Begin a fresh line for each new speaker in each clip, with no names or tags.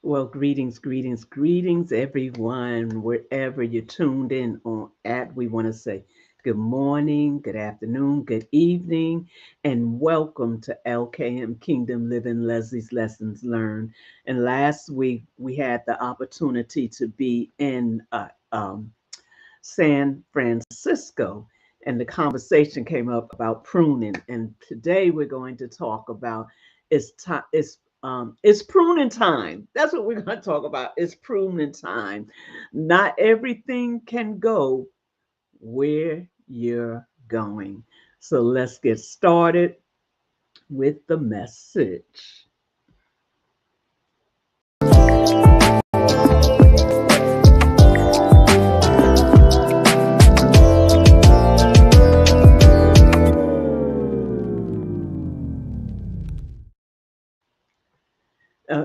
Well, greetings, everyone, wherever you're tuned in on at. We want to say good morning, good afternoon, good evening, and welcome to LKM Kingdom Living Leslie's Lessons Learned. And last week we had the opportunity to be in San Francisco, and the conversation came up about pruning. And today we're going to talk about it's time. It's pruning time. That's what we're going to talk about. It's pruning time. Not everything can go where you're going. So let's get started with the message.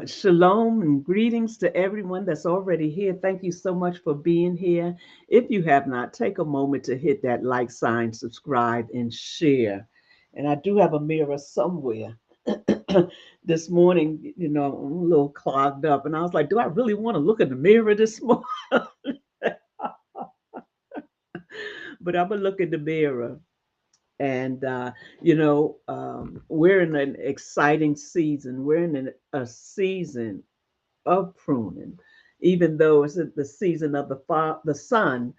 Shalom and greetings to everyone that's already here. Thank you so much for being here. If you have not, take a moment to hit that like sign, subscribe, and share. And I do have a mirror somewhere. This morning, I'm a little clogged up, and I was like, do I really want to look in the mirror this morning? But I'm going to look in the mirror. And, we're in an exciting season. We're in a season of pruning, even though it's the season of the sun.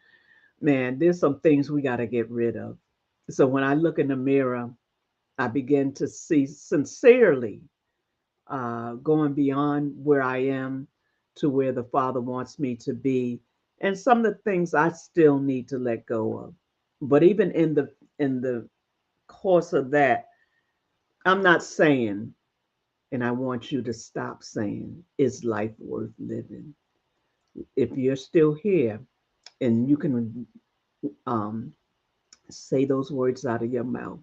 Man, there's some things we got to get rid of. So when I look in the mirror, I begin to see sincerely, going beyond where I am to where the Father wants me to be, and some of the things I still need to let go of. But even in the course of that, I'm not saying, and I want you to stop saying, is life worth living? If you're still here and you can um, say those words out of your mouth,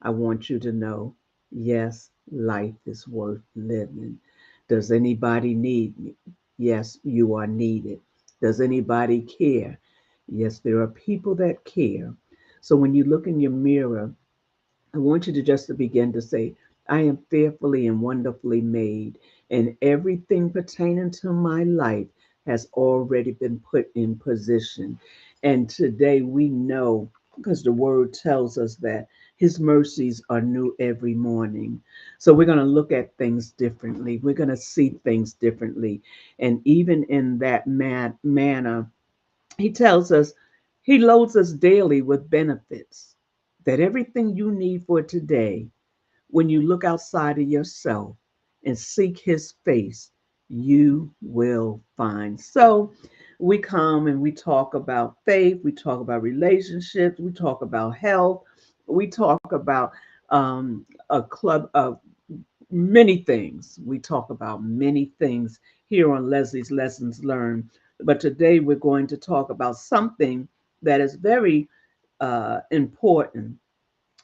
I want you to know, yes, life is worth living. Does anybody need me? Yes, you are needed. Does anybody care? Yes, there are people that care. So when you look in your mirror, I want you to just to begin to say, I am fearfully and wonderfully made, and everything pertaining to my life has already been put in position. And today we know, because the word tells us that his mercies are new every morning. So we're going to look at things differently. We're going to see things differently. And even in that manner, he tells us he loads us daily with benefits, that everything you need for today, when you look outside of yourself and seek his face, you will find. So we come and we talk about faith, we talk about relationships, we talk about health, we talk about a club of many things. We talk about many things here on Leslie's Lessons Learned. But today we're going to talk about something that is very important.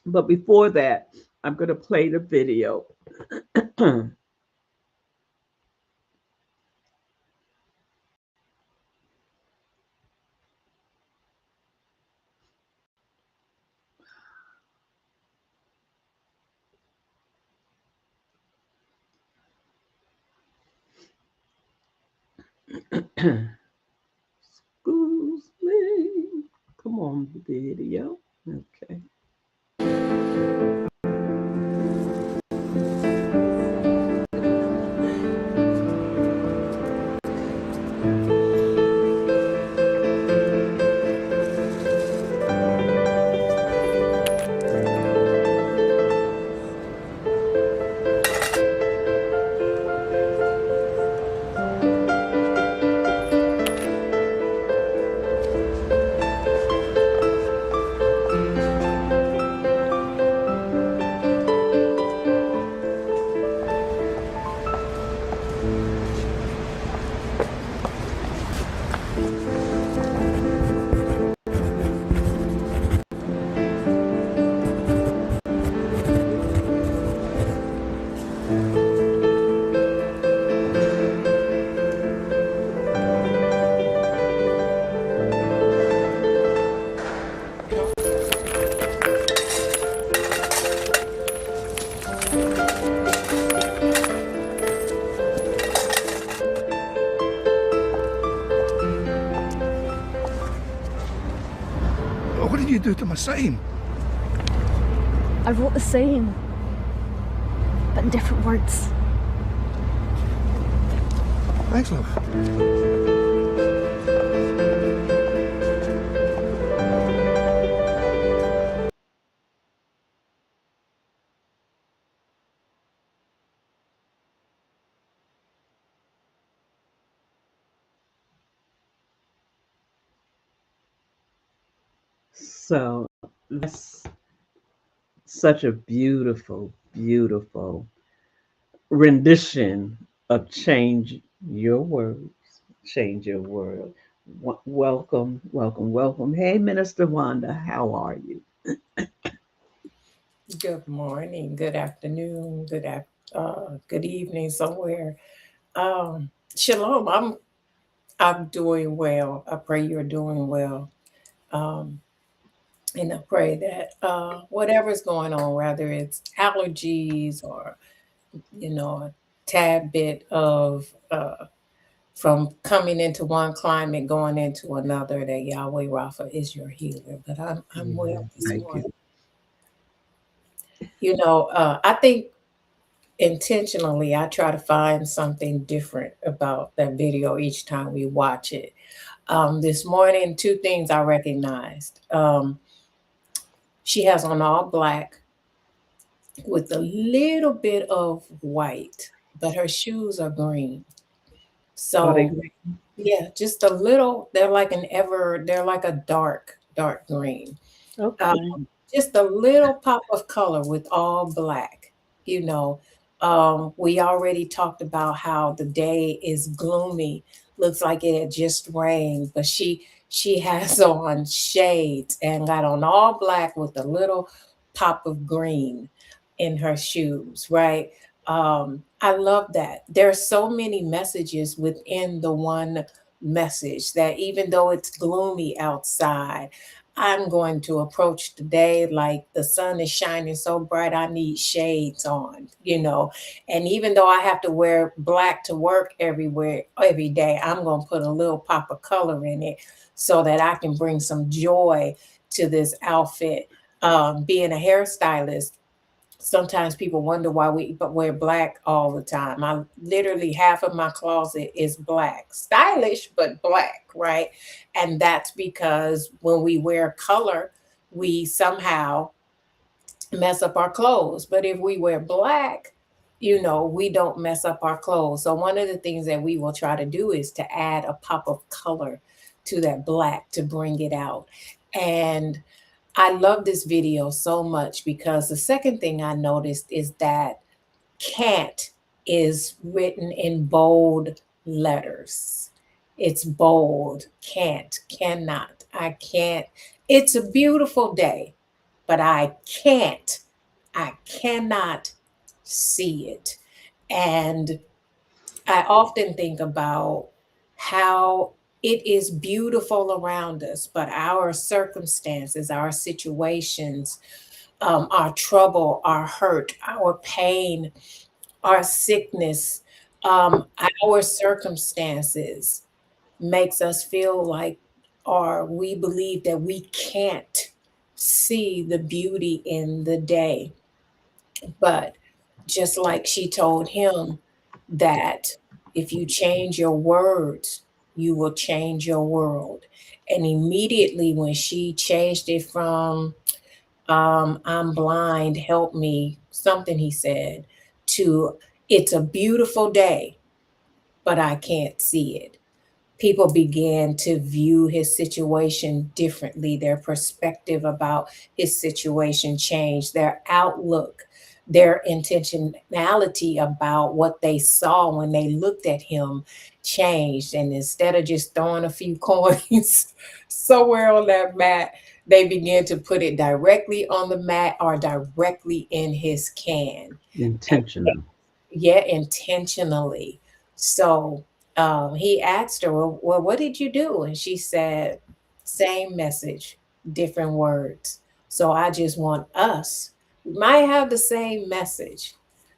But before that, I'm going to play the video. Excuse me. Come on, video. Okay.
do to my same?
I wrote the same, but in different words.
Thanks, love.
So that's such a beautiful, beautiful rendition of Change Your Words, Change Your World. Welcome, welcome, welcome. Hey, Minister Wanda, how are you?
Good morning, good afternoon, good evening somewhere. Shalom. I'm doing well. I pray you're doing well. Um, and I pray that whatever's going on, whether it's allergies or a tad bit of from coming into one climate going into another, that Yahweh Rapha is your healer. But I'm well
Amen.
this
Thank
morning.
you.
I think intentionally I try to find something different about that video each time we watch it. This morning, two things I recognized. She has on all black with a little bit of white, but her shoes are green.
Are they
So
great?
yeah, just a little. They're like a dark green. Um,
Okay.
just a little pop of color with all black. You know, we already talked about how the day is gloomy. Looks like it had just rained, but she has on shades and got on all black with a little pop of green in her shoes, right? I love that. There's so many messages within the one message that even though it's gloomy outside, I'm going to approach the day like the sun is shining so bright, I need shades on. And even though I have to wear black to work every day, I'm going to put a little pop of color in it so that I can bring some joy to this outfit. Being a hairstylist, sometimes people wonder why we but wear black all the time. I literally half of my closet is black, stylish but black, right? And that's because when we wear color, we somehow mess up our clothes. But if we wear black, we don't mess up our clothes. So one of the things that we will try to do is to add a pop of color to that black to bring it out. And I love this video so much because the second thing I noticed is that can't is written in bold letters. It's bold. Can't, cannot. I can't. It's a beautiful day, but I cannot see it. And I often think about how it is beautiful around us, but our circumstances, our situations, our trouble, our hurt, our pain, our sickness, our circumstances makes us feel like, or we believe that we can't see the beauty in the day. But just like she told him that if you change your words, you will change your world. And immediately when she changed it from I'm blind, help me, something he said, to it's a beautiful day, but I can't see it. People began to view his situation differently. Their perspective about his situation changed, their outlook, their intentionality about what they saw when they looked at him changed. And instead of just throwing a few coins somewhere on that mat, they began to put it directly on the mat or directly in his can. And
Intentional.
yeah, intentionally. So he asked her, well, what did you do? And she said, same message, different words. So I just want us, we might have the same message,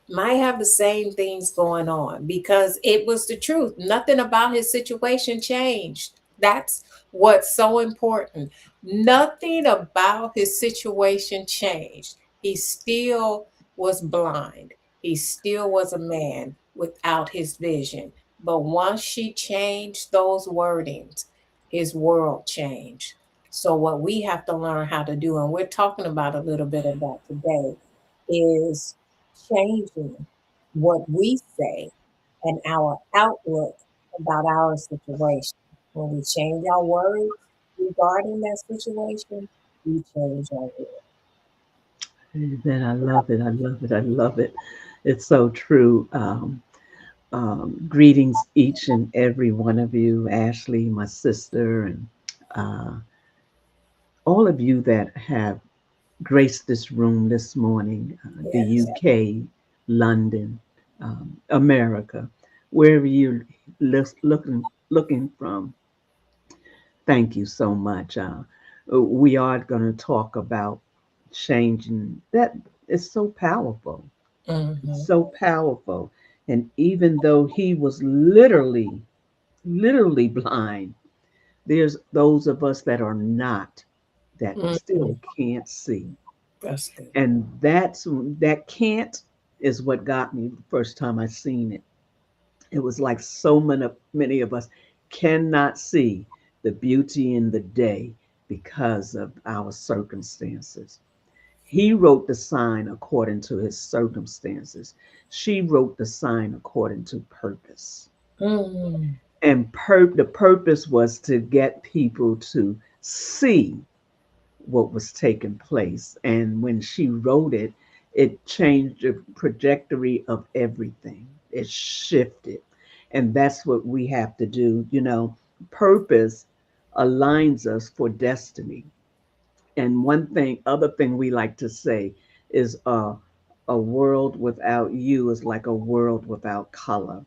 might have the same things going on because it was the truth. Nothing about his situation changed. That's what's so important. Nothing about his situation changed. He still was blind. He still was a man without his vision. But once she changed those wordings, his world changed. So, what we have to learn how to do, and we're talking about a little bit of that today, is changing what we say and our outlook about our situation. When we change our words regarding that situation, we change our world.
Amen. I love it. I love it. I love it. It's so true. Greetings, each and every one of you, Ashley, my sister, and uh, all of you that have graced this room this morning, the
Yes.
UK, London, America, wherever you're looking from. Thank you so much. We are going to talk about changing. That is so powerful. It's
Mm-hmm.
so powerful. And even though he was literally blind, there's those of us that are not, that
Mm-hmm.
still can't see.
That's good.
And that can't is what got me the first time I seen it. It was like so many of us cannot see the beauty in the day because of our circumstances. He wrote the sign according to his circumstances. She wrote the sign according to purpose.
Mm-hmm.
And the purpose was to get people to see what was taking place. And when she wrote it, it changed the trajectory of everything. It shifted. And that's what we have to do. Purpose aligns us for destiny. And other thing we like to say is a world without you is like a world without color.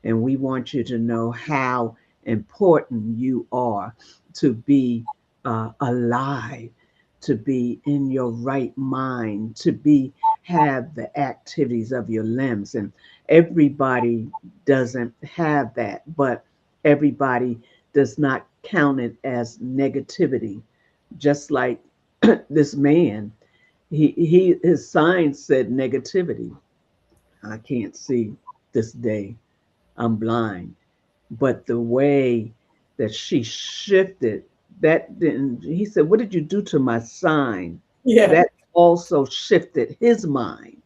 And we want you to know how important you are to be alive, to be in your right mind, to be have the activities of your limbs. And everybody doesn't have that, but everybody does not count it as negativity. Just like this man, his sign said negativity. I can't see this day. I'm blind. But the way that she shifted, that didn't, he said, "What did you do to my sign?"
Yeah.
That also shifted his mind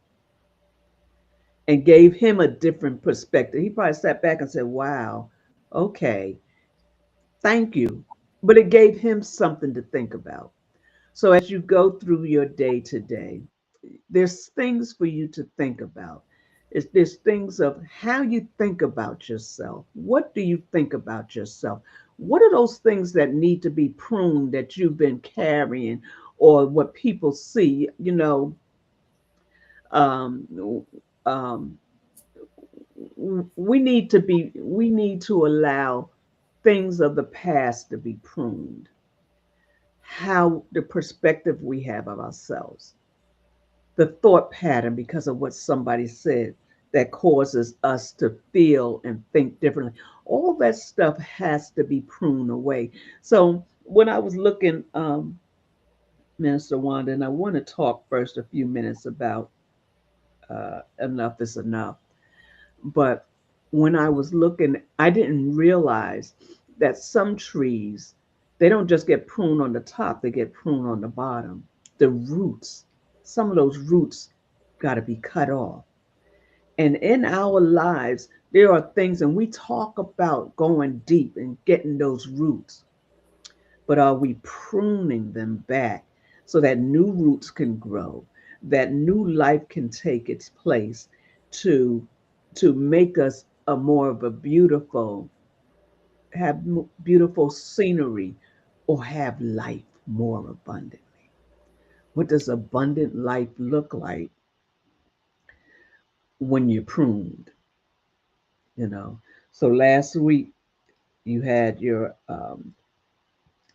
and gave him a different perspective. He probably sat back and said, "Wow, okay, thank you." But it gave him something to think about. So as you go through your day today, there's things for you to think about. There's things of how you think about yourself. What do you think about yourself? What are those things that need to be pruned that you've been carrying, or what people see? Um, um, we need to allow things of the past to be pruned. How the perspective we have of ourselves, the thought pattern because of what somebody said that causes us to feel and think differently. All that stuff has to be pruned away. So when I was looking, Minister Wanda, and I want to talk first a few minutes about enough is enough. But when I was looking, I didn't realize that some trees, they don't just get pruned on the top, they get pruned on the bottom. The roots, some of those roots got to be cut off. And in our lives, there are things, and we talk about going deep and getting those roots, but are we pruning them back so that new roots can grow, that new life can take its place to make us a more of a beautiful, have beautiful scenery, or have life more abundantly? What does abundant life look like when you're pruned? You know. So last week you had your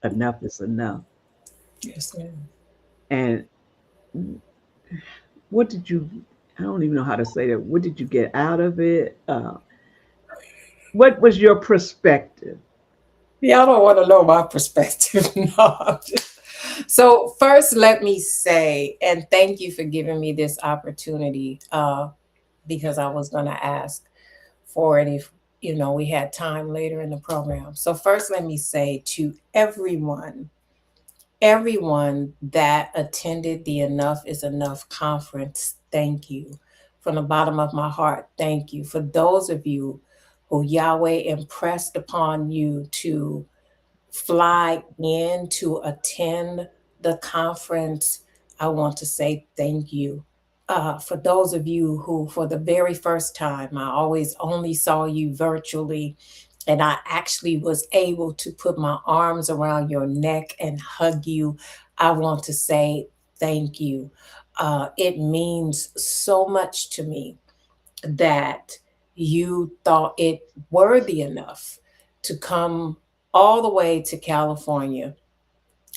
enough is enough,
Yes, ma'am.
and what did you? I don't even know how to say that. What did you get out of it? What was your perspective?
Y'all don't want to know my perspective. No. So first, let me say, and thank you for giving me this opportunity, because I was going to ask for it if we had time later in the program. So first, let me say to everyone that attended the Enough is Enough conference, thank you. From the bottom of my heart, thank you. For those of you who Yahweh impressed upon you to fly in to attend the conference, I want to say thank you. For those of you who, for the very first time, I always only saw you virtually, and I actually was able to put my arms around your neck and hug you, I want to say thank you. It means so much to me that you thought it worthy enough to come all the way to California,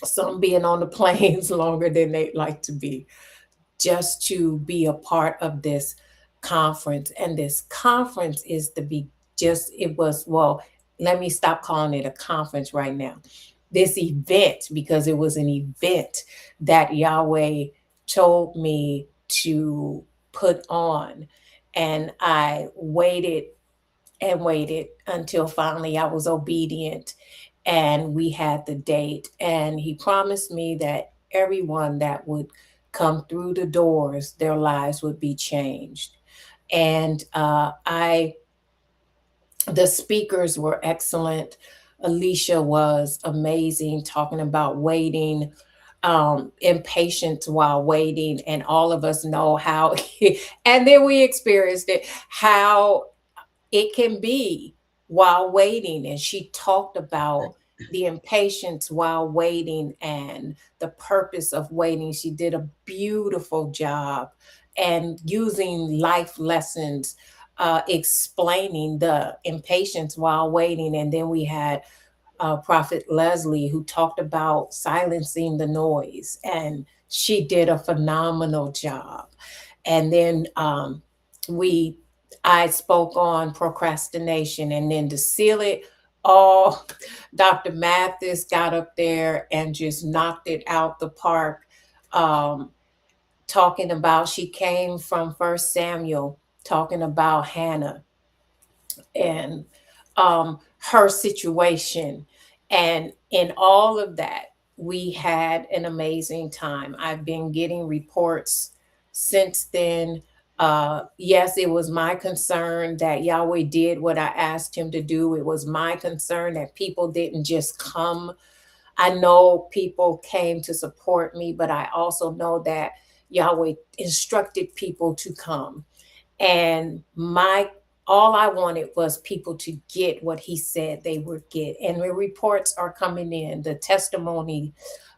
some being on the planes longer than they'd like to be, just to be a part of this conference. And this conference is to be just, it was, well, let me stop calling it a conference right now. This event, because it was an event that Yahweh told me to put on. And I waited and waited until finally I was obedient and we had the date. And he promised me that everyone that would come through the doors, their lives would be changed. And the speakers were excellent. Alicia was amazing, talking about waiting, impatience while waiting. And all of us know how, and then we experienced it, how it can be while waiting. And she talked about the impatience while waiting and the purpose of waiting. She did a beautiful job and using life lessons, explaining the impatience while waiting. And then we had Prophet Leslie, who talked about silencing the noise, and she did a phenomenal job. And then we I spoke on procrastination, and then to seal it all, Dr. Mathis got up there and just knocked it out the park, um, talking about, she came from First Samuel, talking about Hannah and her situation. And in all of that, we had an amazing time. I've been getting reports since then. Yes, it was my concern that Yahweh did what I asked him to do. It was my concern that people didn't just come. I know people came to support me, but I also know that Yahweh instructed people to come. And my all I wanted was people to get what he said they would get. And the reports are coming in, the testimony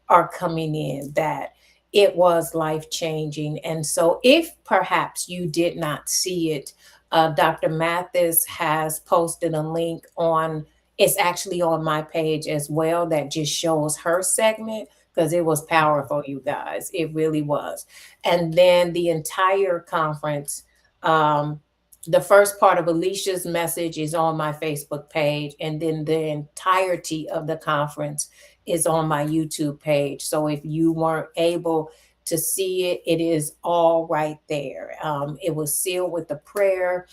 are coming in that it was life changing. And so, if perhaps you did not see it, Dr. Mathis has posted a link on, it's actually on my page as well, that just shows her segment, because it was powerful, you guys. It really was. And then the entire conference, um, the first part of Alicia's message is on my Facebook page, and then the entirety of the conference is on my YouTube page. So if you weren't able to see it, it is all right there. It was sealed with the prayer,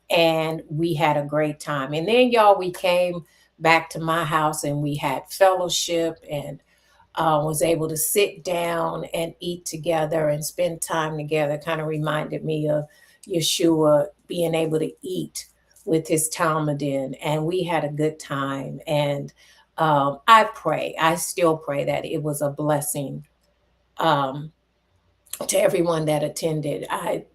and we had a great time. And then, y'all, we came back to my house and we had fellowship, and was able to sit down and eat together and spend time together. Kind of reminded me of Yeshua being able to eat with his Talmudim, and we had a good time. And I still pray that it was a blessing, um, to everyone that attended. I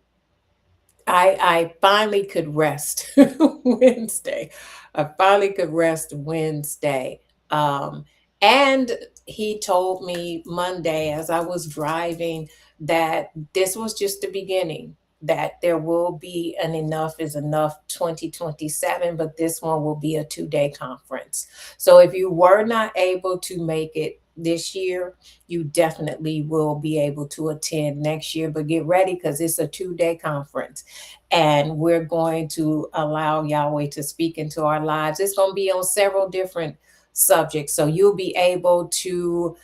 finally could rest Wednesday. I finally could rest Wednesday. Um, and he told me Monday as I was driving that this was just the beginning, that there will be an Enough is Enough 2027, but this one will be a 2-day conference. So if you were not able to make it this year, you definitely will be able to attend next year. But get ready, because it's a 2-day conference, and we're going to allow Yahweh to speak into our lives. It's going to be on several different subjects. So you'll be able to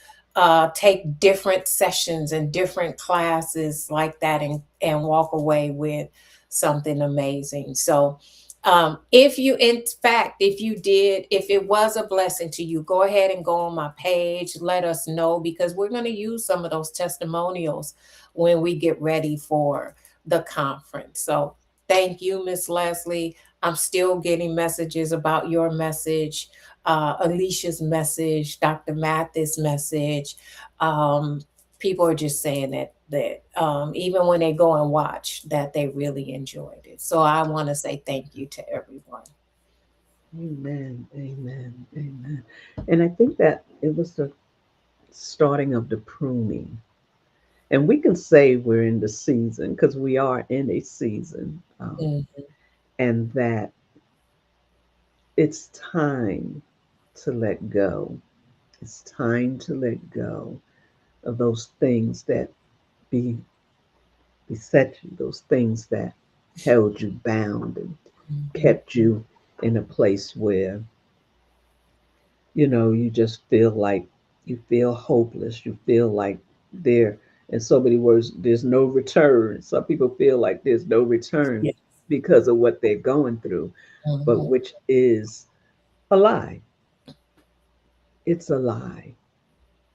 take different sessions and different classes like that, and walk away with something amazing. So if you, in fact, if you did, if it was a blessing to you, go ahead and go on my page. Let us know, because we're going to use some of those testimonials when we get ready for the conference. So thank you, Miss Leslie. I'm still getting messages about your message, Alicia's message, Dr. Mathis' message. Um, People are just saying that even when they go and watch, that they really enjoyed it. So I want to say thank you to everyone.
Amen. Amen. Amen. And I think that it was the starting of the pruning. And we can say we're in the season because we are in a season,
Mm,
and that it's time to let go. It's time to let go of those things that be beset you, those things that held you bound and
mhm.
kept you in a place where, you just feel like you feel hopeless. You feel like there, in so many words, there's no return. Some people feel like there's no return
Yeah.
because of what they're going through, but
Mhm.
which is a lie. It's a lie.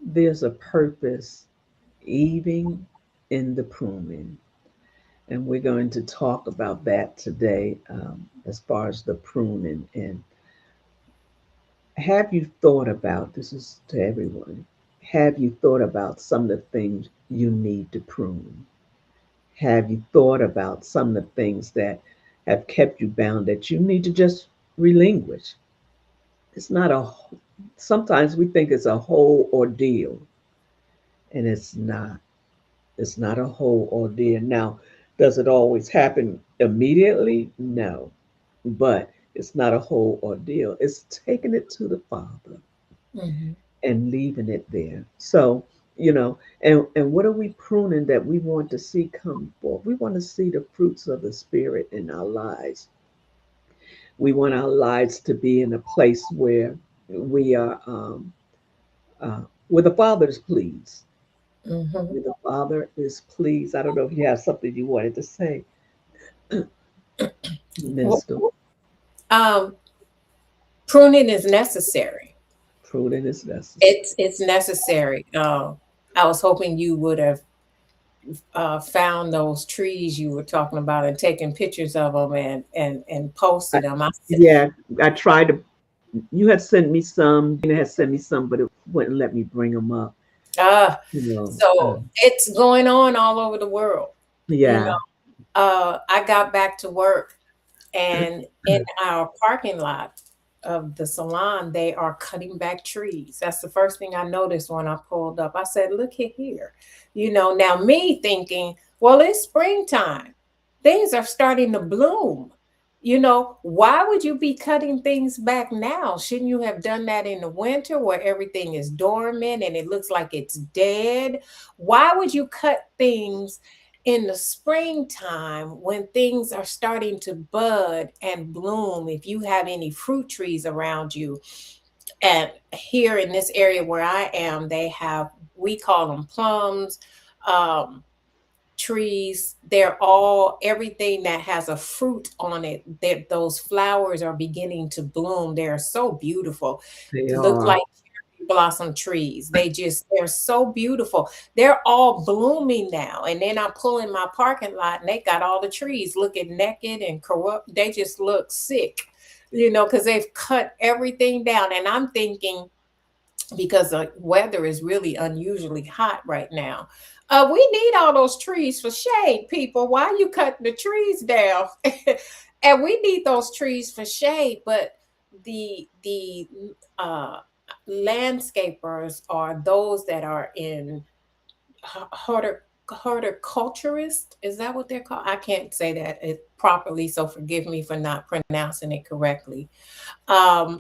There's a purpose even in the pruning. And we're going to talk about that today, as far as the pruning. And have you thought about, this is to everyone, have you thought about some of the things you need to prune? Have you thought about some of the things that have kept you bound that you need to just relinquish? It's not sometimes we think it's a whole ordeal, and it's not. It's not a whole ordeal. Now, does it always happen immediately? No, but it's not a whole ordeal. It's taking it to the Father
Mhm.
and leaving it there. So, and what are we pruning that we want to see come forth? We want to see the fruits of the Spirit in our lives. We want our lives to be in a place where we are, where the Father is pleased.
Mhm.
Where the Father is pleased. I don't know if you have something you wanted to say,
Well,
Minister.
um, pruning is necessary.
Pruning is necessary.
It's necessary. I was hoping you would have found those trees you were talking about and taken pictures of them, and
I,
posted them. I said,
yeah, I tried to. You had sent me some. Dina had sent me some, but it wouldn't let me bring them up.
ah,
You know,
so it's going on all over the world. You
yeah,
know, I got back to work, and in our parking lot of the salon, they are cutting back trees. That's the first thing I noticed when I pulled up. I said, look at here. Now me thinking, well, it's springtime. Things are starting to bloom. Why would you be cutting things back now? Shouldn't you have done that in the winter where everything is dormant and it looks like it's dead? Why would you cut things in the springtime when things are starting to bud and bloom? If you have any fruit trees around you, and here in this area where I am, they have, we call them plums, um, trees. They're all, everything that has a fruit on it, that those flowers are beginning to bloom. They're so beautiful.
they
Look
are.
like blossom trees. They're so beautiful. They're all blooming now. And then I'm pulling my parking lot and they got all the trees looking naked and corrupt. They just look sick, because they've cut everything down. And I'm thinking, because the weather is really unusually hot right now. We need all those trees for shade, people. Why are you cutting the trees down? And we need those trees for shade, but the uh, landscapers are those that are in horticulturist. Is that what they're called? I can't say that it properly, so forgive me for not pronouncing it correctly.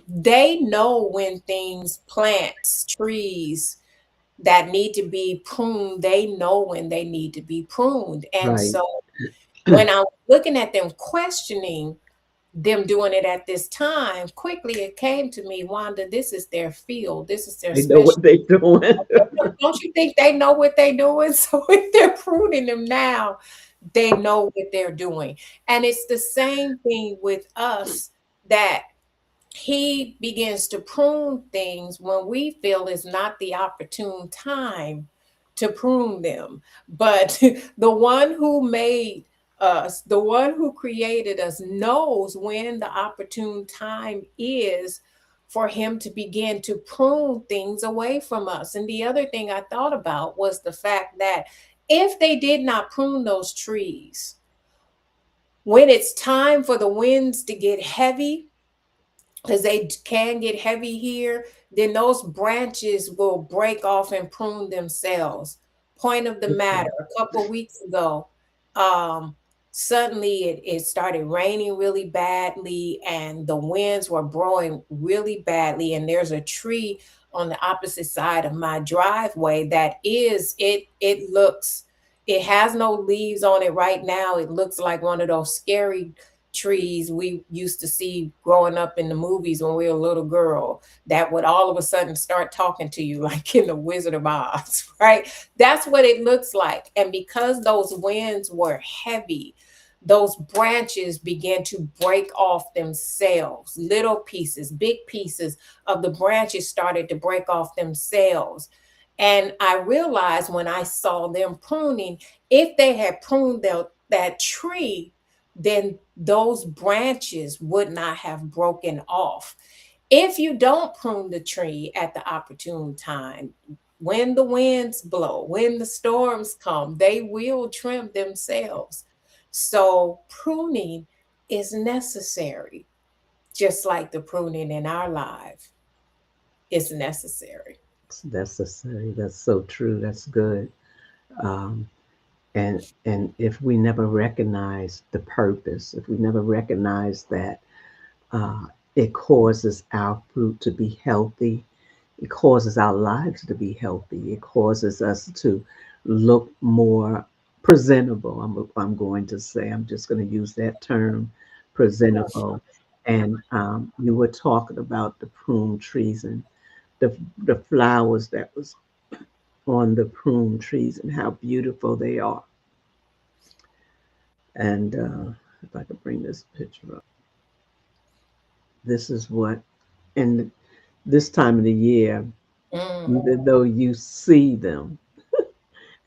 They know when things, plants, trees that need to be pruned, they know when they need to be pruned. And
Right.
so when I was looking at them questioning, them doing it at this time, quickly it came to me, Wanda, this is their field. This is their
They know
special.
what they're doing.
Don't you think they know what they're doing? So if they're pruning them now, they know what they're doing. And it's the same thing with us, that he begins to prune things when we feel it's not the opportune time to prune them. But the one who made us, the one who created us, knows when the opportune time is for him to begin to prune things away from us. And the other thing I thought about was the fact that if they did not prune those trees, when it's time for the winds to get heavy, because they can get heavy here, then those branches will break off and prune themselves. Point of the matter, a couple of weeks ago, um, suddenly it started raining really badly and the winds were blowing really badly. And there's a tree on the opposite side of my driveway that is, it looks, it has no leaves on it right now. It looks like one of those scary trees we used to see growing up in the movies when we were a little girl, that would all of a sudden start talking to you like in the Wizard of Oz, right? That's what it looks like. And because those winds were heavy, those branches began to break off themselves. Little pieces, big pieces of the branches started to break off themselves. And I realized when I saw them pruning, if they had pruned that tree, then those branches would not have broken off. If you don't prune the tree at the opportune time, when the winds blow, when the storms come, they will trim themselves. So pruning is necessary, just like the pruning in our life is necessary.
It's necessary. That's so true. That's good. Um, and if we never recognize the purpose, if we never recognize that uh, it causes our fruit to be healthy, it causes our lives to be healthy, it causes us to look more presentable. I'm going to say, I'm just going to use that term, presentable. And you were talking about the prune trees and the flowers that was on the prune trees and how beautiful they are. And if I could bring this picture up, this is what, and this time of the year,
Mm.
even though you see them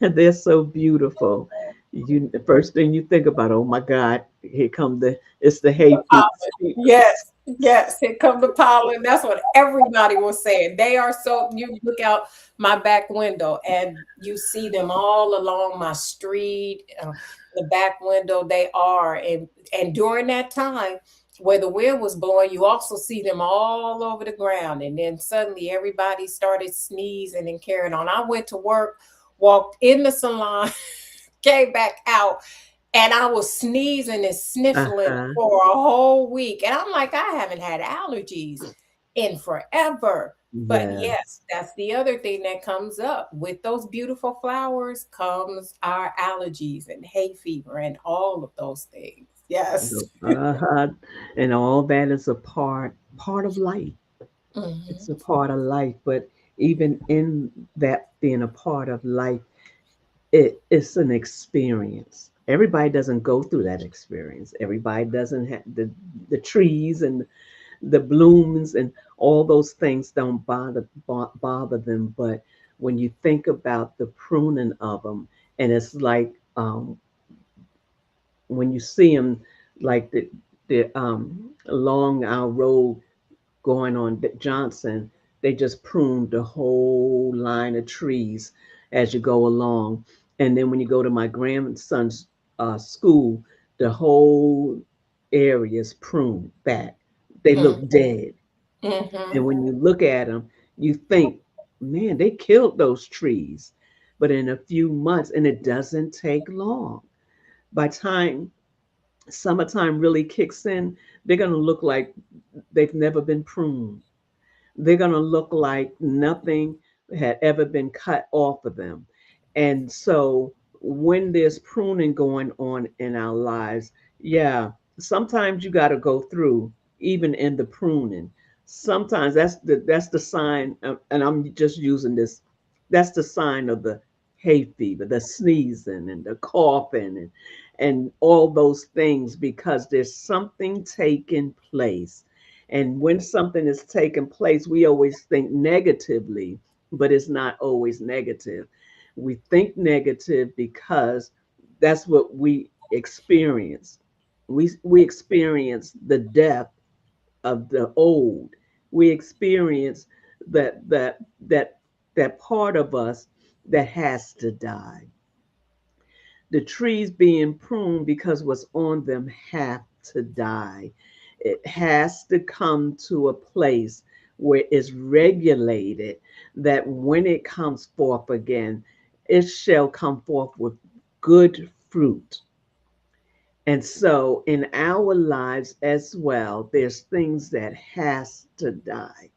and they're so beautiful, you the first thing you think about, oh my God, here come it's the hay fever
Pollen.
season.
Yes, yes. Here come the pollen. That's what everybody was saying. They are so. You look out my back window and you see them all along my street, the back window. They are, and during that time where the wind was blowing, you also see them all over the ground. And then suddenly everybody started sneezing and carrying on. I went to work, walked in the salon, came back out, and I was sneezing and sniffling
Uh-huh.
for a whole week. And I'm like, I haven't had allergies in forever. But
Yes.
yes, that's the other thing that comes up. With those beautiful flowers comes our allergies and hay fever and all of those things. Yes.
Uh-huh. And all that is a part of life. It's
Mhm.
a part of life. But even in that being a part of life, it's an experience. Everybody doesn't go through that experience. Everybody doesn't have the trees and the blooms and all those things don't bother them. But when you think about the pruning of them, and it's like when you see them, like the along our road going on Johnson, they just pruned the whole line of trees as you go along. And then when you go to my grandson's school, the whole area is pruned back. They look
Mhm.
dead. And
Mhm.
when you look at them, you think, man, they killed those trees. But in a few months, and it doesn't take long, by time summertime really kicks in, they're going to look like they've never been pruned. They're going to look like nothing had ever been cut off of them. And so when there's pruning going on in our lives, yeah, sometimes you got to go through, even in the pruning. Sometimes that's the sign, and I'm just using this. That's the sign of the hay fever, the sneezing and the coughing, and all those things, because there's something taking place. And when something is taking place, we always think negatively, but it's not always negative. We think negative because that's what we experience. We experience the death of the old. We experience that that part of us that has to die. The trees being pruned because what's on them have to die. It has to come to a place where it's regulated, that when it comes forth again, it shall come forth with good fruit. And so in our lives as well, there's things that has to die.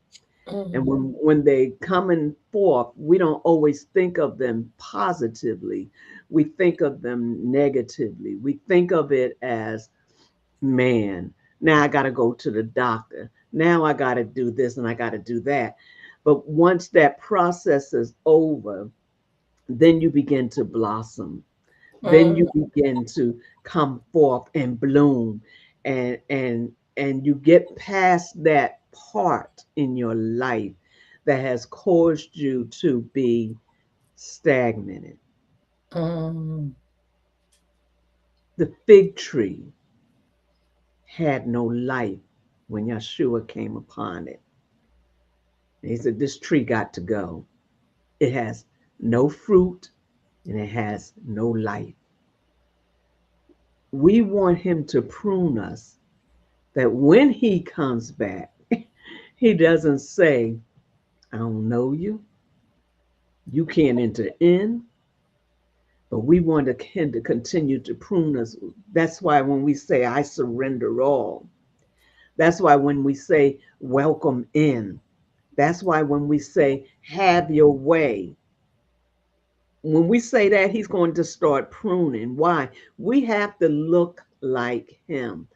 And
Mhm.
when they coming forth, we don't always think of them positively. We think of them negatively. We think of it as, man, now I got to go to the doctor. Now I got to do this and I got to do that. But once that process is over, then you begin to blossom, then
Mhm.
you begin to come forth and bloom, and you get past that part in your life that has caused you to be stagnated.
Mhm.
The fig tree had no life when Yeshua came upon it. He said, this tree got to go. It has no fruit and it has no life. We want him to prune us, that when he comes back, he doesn't say, I don't know you, you can't enter in, but we want him to continue to prune us. That's why when we say, I surrender all, that's why when we say, welcome in, that's why when we say, have your way, when we say that, he's going to start pruning. Why? We have to look like him.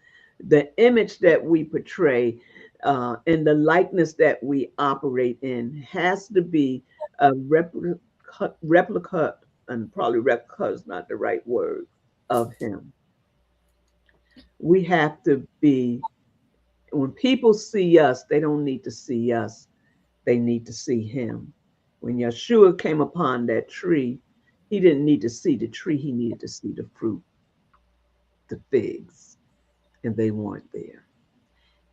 The image that we portray, and the likeness that we operate in has to be a replica, and probably replica is not the right word, of him. We have to be, when people see us, they don't need to see us, they need to see him. When Yeshua came upon that tree, he didn't need to see the tree, he needed to see the fruit, the figs, and they weren't there.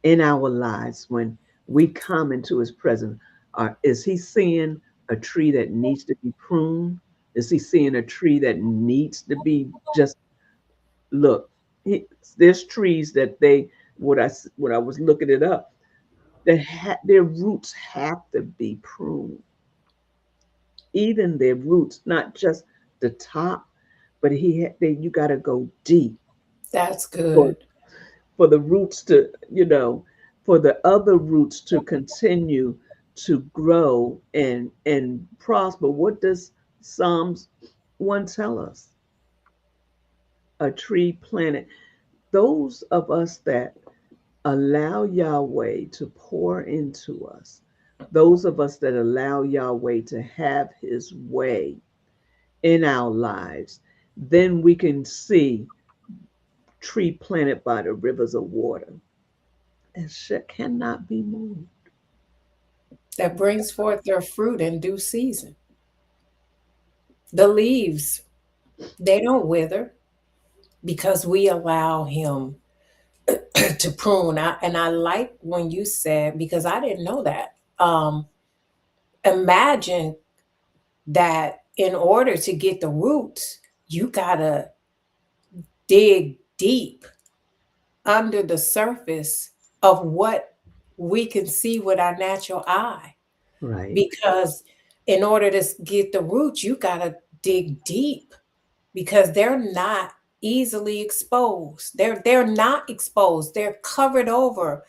In our lives, when we come into his presence, is he seeing a tree that needs to be pruned? Is he seeing a tree that needs to be just, look? There's trees that what I was looking it up, that their roots have to be pruned, even their roots, not just the top, but you got to go deep
That's
for
good.
for the roots to, for the other roots to continue to grow and prosper. What does Psalms 1 tell us? A tree planted. Those of us that allow Yahweh to pour into us, those of us that allow Yahweh to have his way in our lives, then we can see tree planted by the rivers of water and shit cannot be moved.
That brings forth their fruit in due season. The leaves, they don't wither because we allow him to prune. And I like when you said, because I didn't know that. Imagine that in order to get the roots, you gotta dig deep under the surface of what we can see with our natural eye.
Right,
Because in order to get the roots, you gotta dig deep because they're not easily exposed. They're not exposed. They're covered over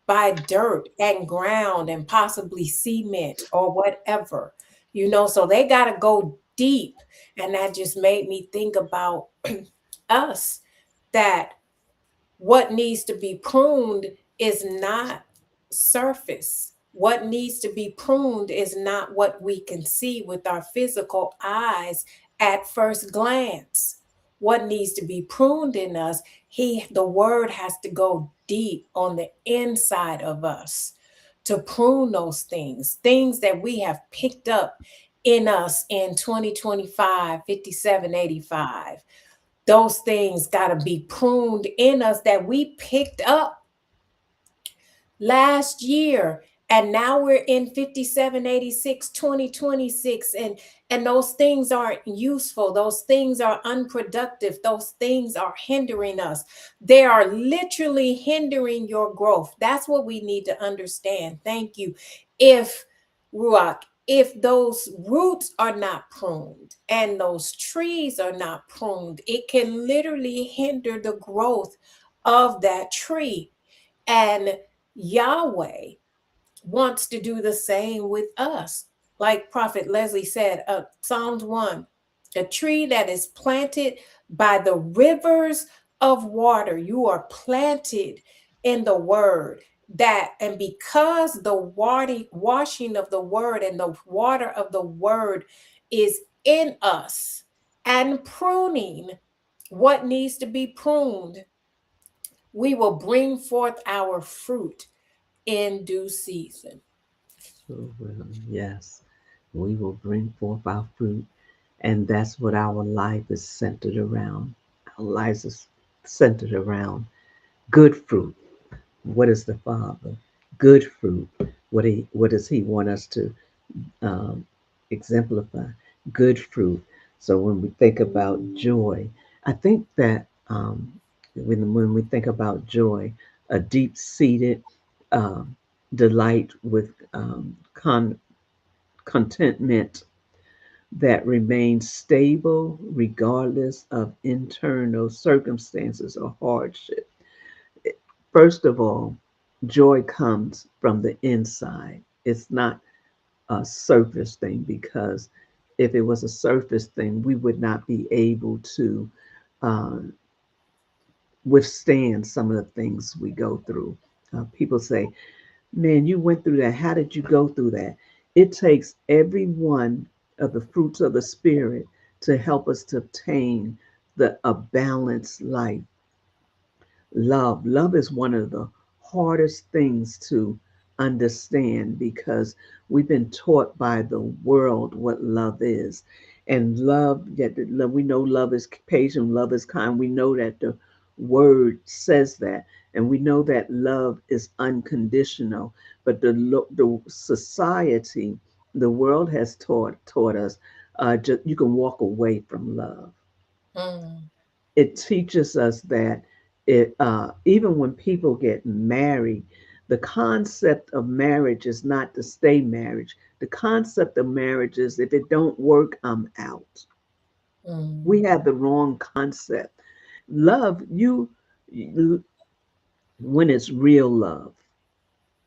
by dirt and ground and possibly cement or whatever. So they got to go deep. And that just made me think about us, that What needs to be pruned is not surface. What needs to be pruned is not what we can see with our physical eyes at first glance. What needs to be pruned in us, the word has to go deep on the inside of us to prune those things, things that we have picked up in us in 2025, 5785. Those things got to be pruned in us that we picked up last year, and now we're in 5786 2026, and those things aren't useful, those things are unproductive, those things are hindering us. They are literally hindering your growth. That's what we need to understand. Thank you. If Ruach, if those roots are not pruned and those trees are not pruned, it can literally hinder the growth of that tree. And Yahweh wants to do the same with us. Like Prophet Leslie said, Psalms 1, a tree that is planted by the rivers of water. You are planted in the word. That and because the washing of the word and the water of the word is in us, and pruning what needs to be pruned, we will bring forth our fruit in due season.
So, yes, we will bring forth our fruit, and that's what our life is centered around. Our lives is centered around good fruit. What is the Father? Good fruit. What does He want us to um, exemplify? Good fruit. So when we think about joy, I think that when we think about joy, a deep-seated um, delight with contentment that remains stable regardless of internal circumstances or hardship. First of all, joy comes from the inside. It's not a surface thing, because if it was a surface thing, we would not be able to uh, withstand some of the things we go through. People say, man, you went through that. How did you go through that? It takes every one of the fruits of the Spirit to help us to obtain a balanced life. Love is one of the hardest things to understand, because we've been taught by the world what love is. And love, yet we know love is patient, love is kind. We know that the word says that, and we know that love is unconditional. But the society, the world has taught us, just, you can walk away from love.
Mm,
It teaches us that even when people get married, the concept of marriage is not to stay married. The concept of marriage is, if it don't work, I'm out. We
mm,
have the wrong concept. Love, when it's real love,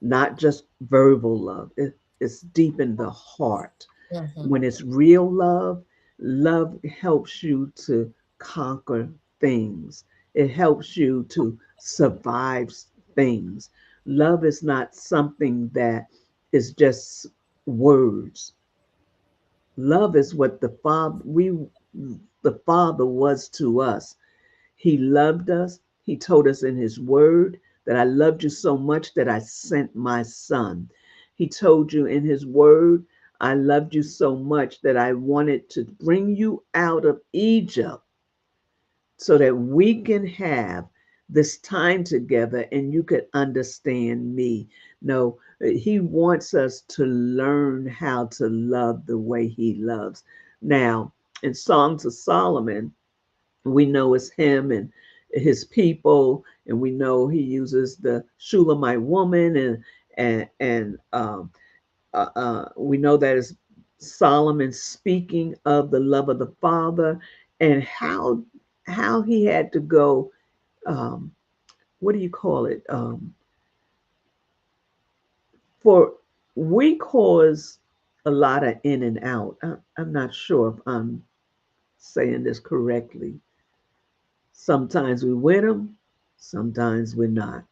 not just verbal love. It's deep in the heart.
mhm,
When it's real love, love helps you to conquer things. It helps you to survive things. Love is not something that is just words. Love is what the Father was to us. He loved us. He told us in His word that I loved you so much that I sent my son. He told you in His word, I loved you so much that I wanted to bring you out of Egypt so that we can have this time together and you could understand me. No, He wants us to learn how to love the way He loves. Now, in Songs of Solomon, we know it's him and his people, and we know he uses the Shulamite woman, and we know that is Solomon speaking of the love of the Father, and how he had to go. Um, what do you call it? For we cause a lot of in and out. I'm not sure if I'm saying this correctly. Sometimes we win them, Sometimes we're not.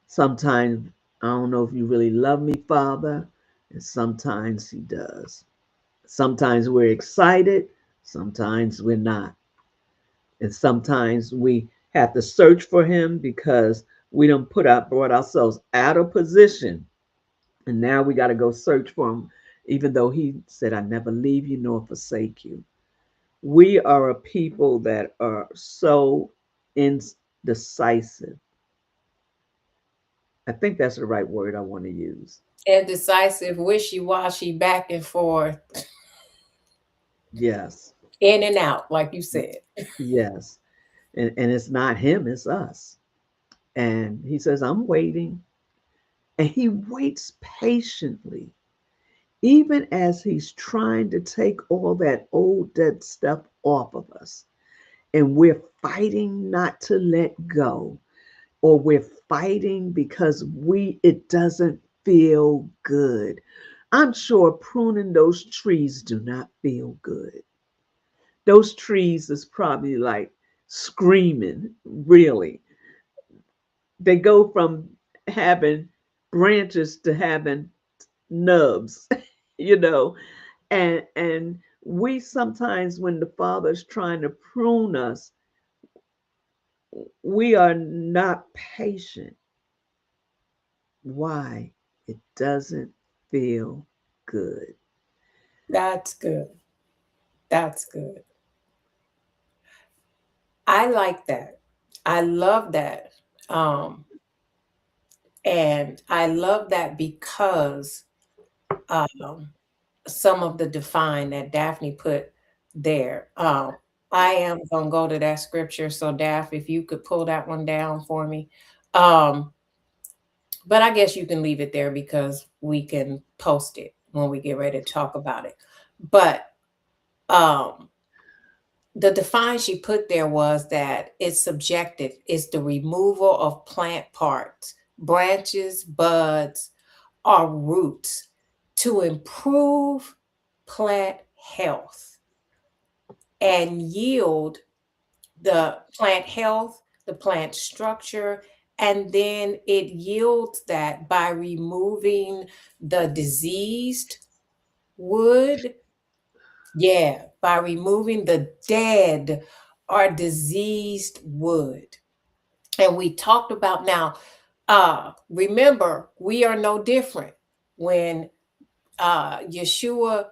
Sometimes I don't know if you really love me, Father, and sometimes He does. Sometimes we're excited, sometimes we're not. And sometimes we have to search for Him because we don't brought ourselves out of position. And now we got to go search for Him, even though He said, I never leave you nor forsake you. We are a people that are so indecisive. I think that's the right word I want to use.
Indecisive, wishy-washy, back and forth,
Yes,
in and out, like you said.
yes. And it's not Him, it's us. And He says, I'm waiting. And He waits patiently, even as He's trying to take all that old dead stuff off of us. And we're fighting not to let go, or we're fighting because it doesn't feel good. I'm sure pruning those trees do not feel good. Those trees is probably like screaming, really. They go from having branches to having nubs, you know. And we sometimes, when the Father's trying to prune us, we are not patient. Why? It doesn't feel good.
That's good. That's good. I like that. I love that. Um, and I love that because um, some of the define that Daphne put there. I am going to go to that scripture. So, Daph, if you could pull that one down for me. Um, but I guess you can leave it there because we can post it when we get ready to talk about it. But um, the define she put there was that it's subjective. It's the removal of plant parts, branches, buds, or roots to improve plant health and yield the plant health, the plant structure, and then it yields that by removing the diseased wood. Yeah, by removing the dead or diseased wood. And we talked about now, remember, we are no different. When Yeshua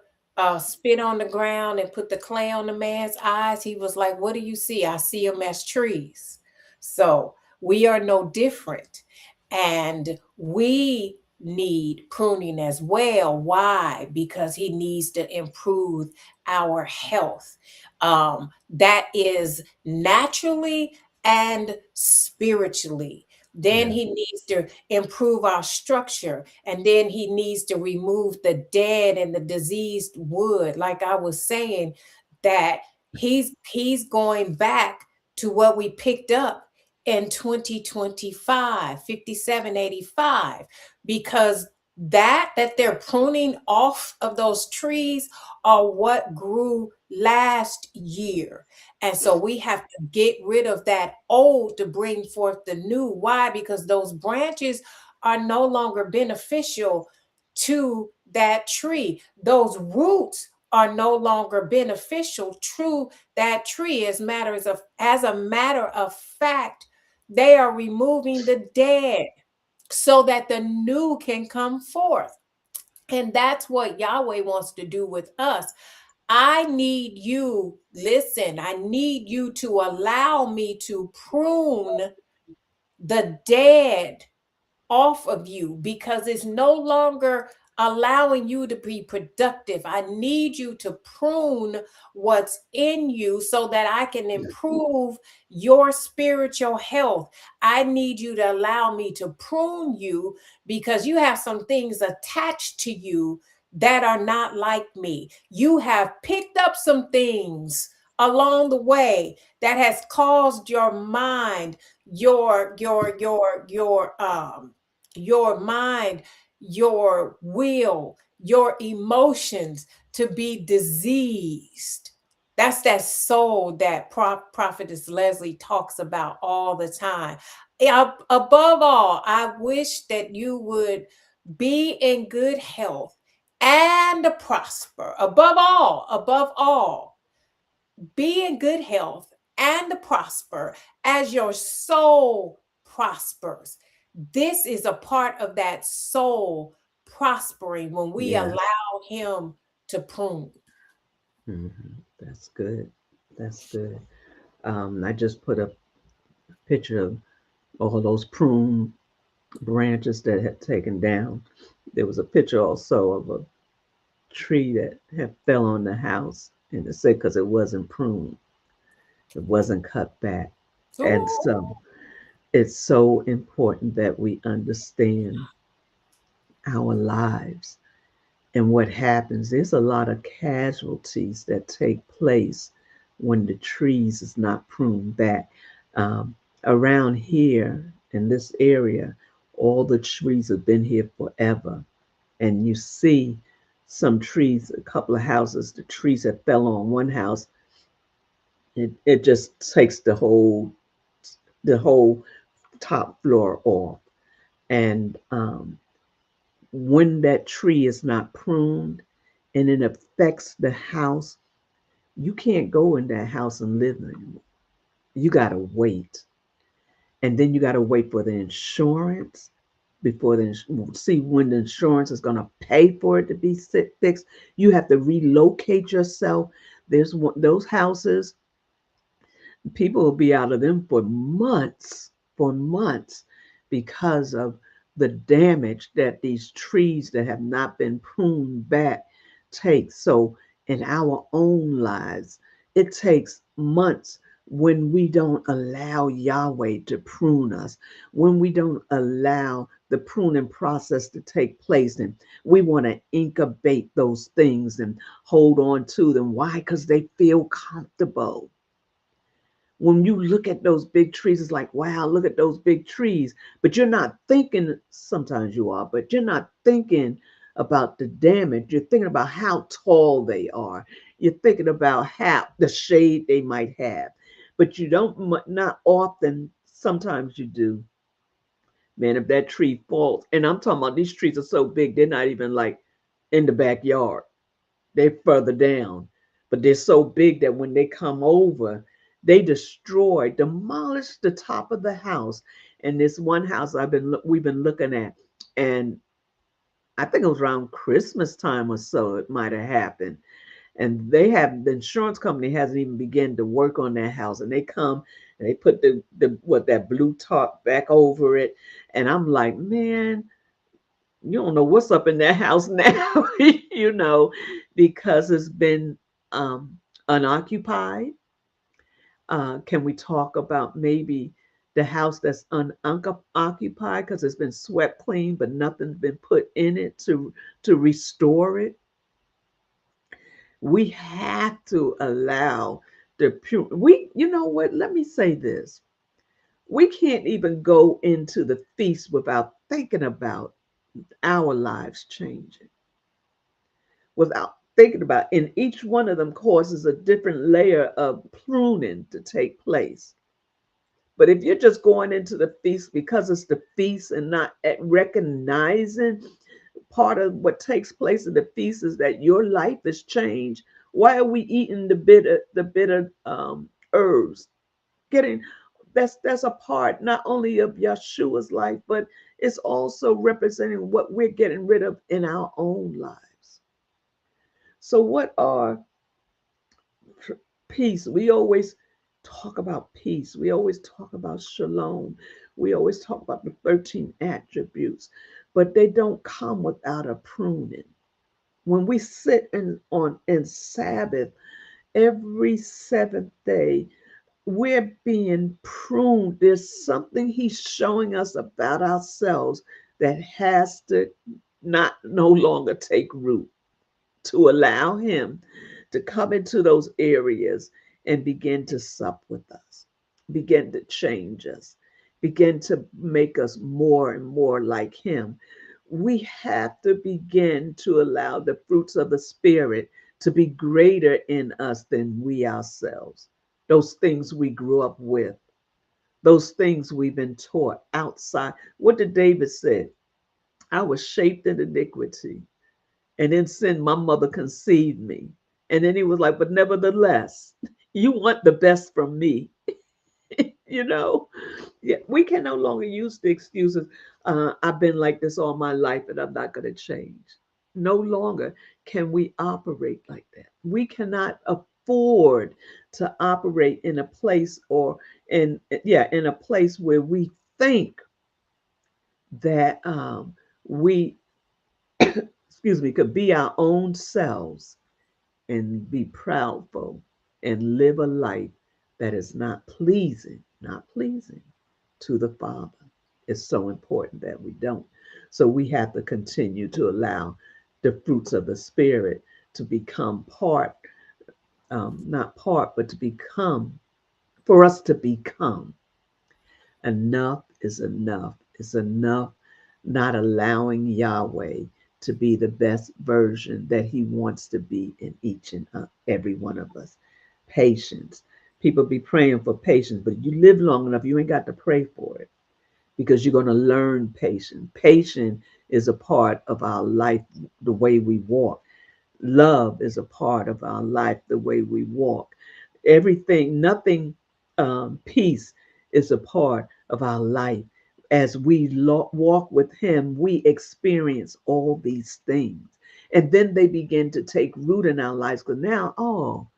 spit on the ground and put the clay on the man's eyes, he was like, what do you see? I see them as trees. So we are no different. And we need pruning as well. Why? Because he needs to improve our health. That is naturally and spiritually. Then
Yeah.
he needs to improve our structure, and then he needs to remove the dead and the diseased wood. Like I was saying, that he's going back to what we picked up in 2025, 5785, because that they're pruning off of those trees are what grew last year. And so we have to get rid of that old to bring forth the new. Why? Because those branches are no longer beneficial to that tree. Those roots are no longer beneficial to that tree. As a matter of fact, they are removing the dead so that the new can come forth. And that's what Yahweh wants to do with us. I need you, listen, I need you to allow me to prune the dead off of you because it's no longer allowing you to be productive. I need you to prune what's in you so that I can improve your spiritual health. I need you to allow me to prune you because you have some things attached to you that are not like me. You have picked up some things along the way that has caused your mind, your mind, your will, your emotions to be diseased. That's that soul that Prophetess Leslie talks about all the time. Yeah, above all, I wish that you would be in good health and prosper. Above all, be in good health and prosper as your soul prospers. This is a part of that soul prospering when we
Yeah.
allow Him to prune.
Hmm. That's good. That's good. I just put a picture of all those prune branches that had taken down. There was a picture also of a tree that had fell on the house, and it said because it wasn't pruned, it wasn't cut back. And
Ooh,
so it's so important that we understand our lives and what happens. There's a lot of casualties that take place when the trees is not pruned back. Um, Around here in this area, all the trees have been here forever, and you see some trees, a couple of houses, the trees that fell on one house, it just takes the whole top floor off. And when that tree is not pruned and it affects the house, you can't go in that house and live anymore. You got to wait. And then you got to wait for the insurance before see when the insurance is going to pay for it to be fixed. You have to relocate yourself. There's those houses, people will be out of them for months, because of the damage that these trees that have not been pruned back take. So in our own lives, it takes months when we don't allow Yahweh to prune us, when we don't allow the pruning process to take place, and we want to incubate those things and hold on to them. Why? Because they feel comfortable. When you look at those big trees, it's like, wow, look at those big trees. But you're not thinking, sometimes you are, but you're not thinking about the damage. You're thinking about how tall they are. You're thinking about how the shade they might have. But you don't, not often, sometimes you do. Man, if that tree falls, and I'm talking about these trees are so big, they're not even like in the backyard, they're further down, but they're so big that when they come over, they destroy, demolish the top of the house. And this one house we've been looking at, and I think it was around Christmas time or so it might have happened. And the insurance company hasn't even begun to work on that house, and they come and they put that blue tarp back over it, and I'm like, man, you don't know what's up in that house now, because it's been um, unoccupied. Can we talk about maybe the house that's unoccupied because it's been swept clean, but nothing's been put in it to restore it? We have to allow the pure. You know what? Let me say this: we can't even go into the feast without thinking about our lives changing, without thinking about, and each one of them causes a different layer of pruning to take place. But if you're just going into the feast because it's the feast and not at recognizing part of what takes place in the feast is that your life is changed. Why are we eating the bitter herbs? Getting that's a part not only of Yeshua's life, but it's also representing what we're getting rid of in our own lives. So, what are peace? We always talk about peace. We always talk about shalom. We always talk about the 13 attributes, but they don't come without a pruning. When we sit in Sabbath every seventh day, we're being pruned. There's something he's showing us about ourselves that has to not no longer take root, to allow him to come into those areas and begin to sup with us, begin to change us, begin to make us more and more like him. We have to begin to allow the fruits of the Spirit to be greater in us than we ourselves. Those things we grew up with, those things we've been taught outside. What did David say? I was shaped in iniquity, and in sin, my mother conceived me. And then he was like, but nevertheless, you want the best from me. you know, yeah, we can no longer use the excuses. I've been like this all my life and I'm not going to change. No longer can we operate like that. We cannot afford to operate in a place or in a place where we think that we excuse me could be our own selves and be proudful and live a life that is not pleasing to the Father. It's so important that we don't. So we have to continue to allow the fruits of the Spirit to become part, not part, but to become, for us to become. Enough is enough. It's enough not allowing Yahweh to be the best version that He wants to be in each and every one of us. Patience. People be praying for patience, but if you live long enough, you ain't got to pray for it because you're going to learn patience. Patience is a part of our life, the way we walk. Love is a part of our life, the way we walk. Everything, nothing, peace is a part of our life. As we walk with Him, we experience all these things. And then they begin to take root in our lives because now,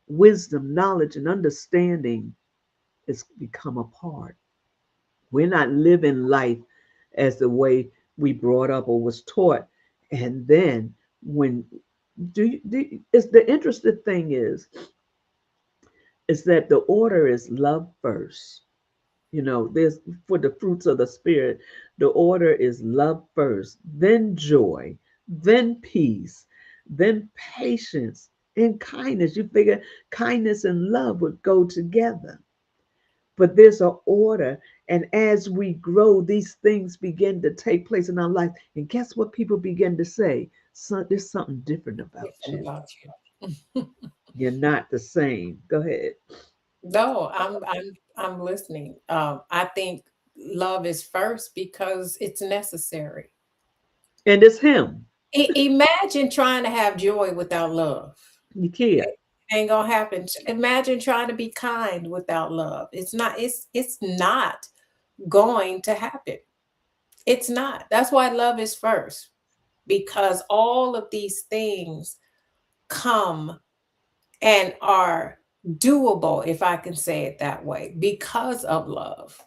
wisdom, knowledge, and understanding has become a part. We're not living life as the way we brought up or was taught. And then when is the interesting thing is that the order is love first. There's for the fruits of the spirit, the order is love first, then joy, then peace, then patience and kindness. You figure kindness and love would go together. But there's an order, and as we grow, these things begin to take place in our life. And guess what people begin to say? There's something different about
Different
you.
about you.
You're not the same. Go ahead.
No, I'm listening. I think love is first because it's necessary.
And it's him.
Imagine trying to have joy without love.
You can't.
It ain't gonna happen. Imagine trying to be kind without love. It's not going to happen. It's not. That's why love is first, because all of these things come and are doable, if I can say it that way, because of love.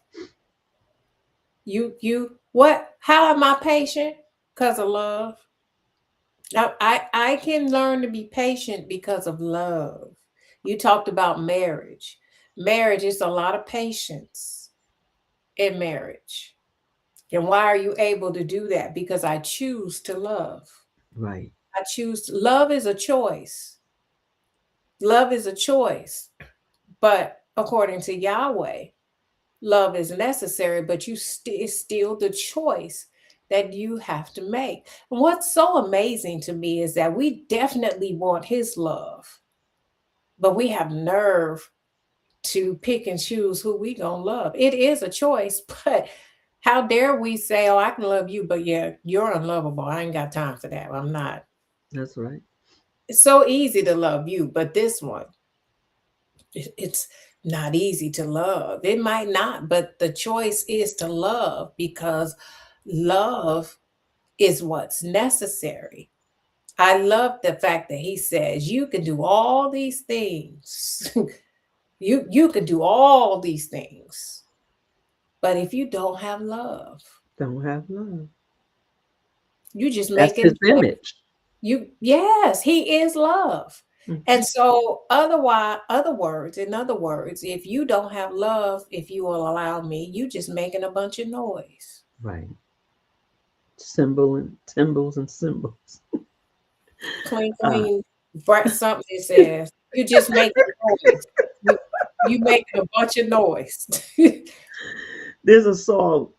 What? How am I patient? Because of love. I can learn to be patient because of love. You talked about marriage. Marriage is a lot of patience in marriage. And why are you able to do that? Because I choose to love.
Right.
Love is a choice. Love is a choice. But according to Yahweh, love is necessary, but it's still the choice that you have to make. And what's so amazing to me is that we definitely want His love, but we have nerve to pick and choose who we gonna love. It is a choice, but how dare we say, "Oh, I can love you," but yeah, you're unlovable. I ain't got time for that. I'm not.
That's right.
It's so easy to love you, but this one, it's not easy to love. It might not, but the choice is to love because love is what's necessary. I love the fact that he says you can do all these things. You can do all these things. But if you don't have love,
Don't have love.
you just
That's
making
his image.
yes, he is love.
Mhm.
And so in other words, if you don't have love, if you will allow me, you just making a bunch of noise.
Right. Symbol and symbols and symbols.
Clean,
Uh,
clean, bright something it says. You just making noise. You you making a bunch of noise.
there's a song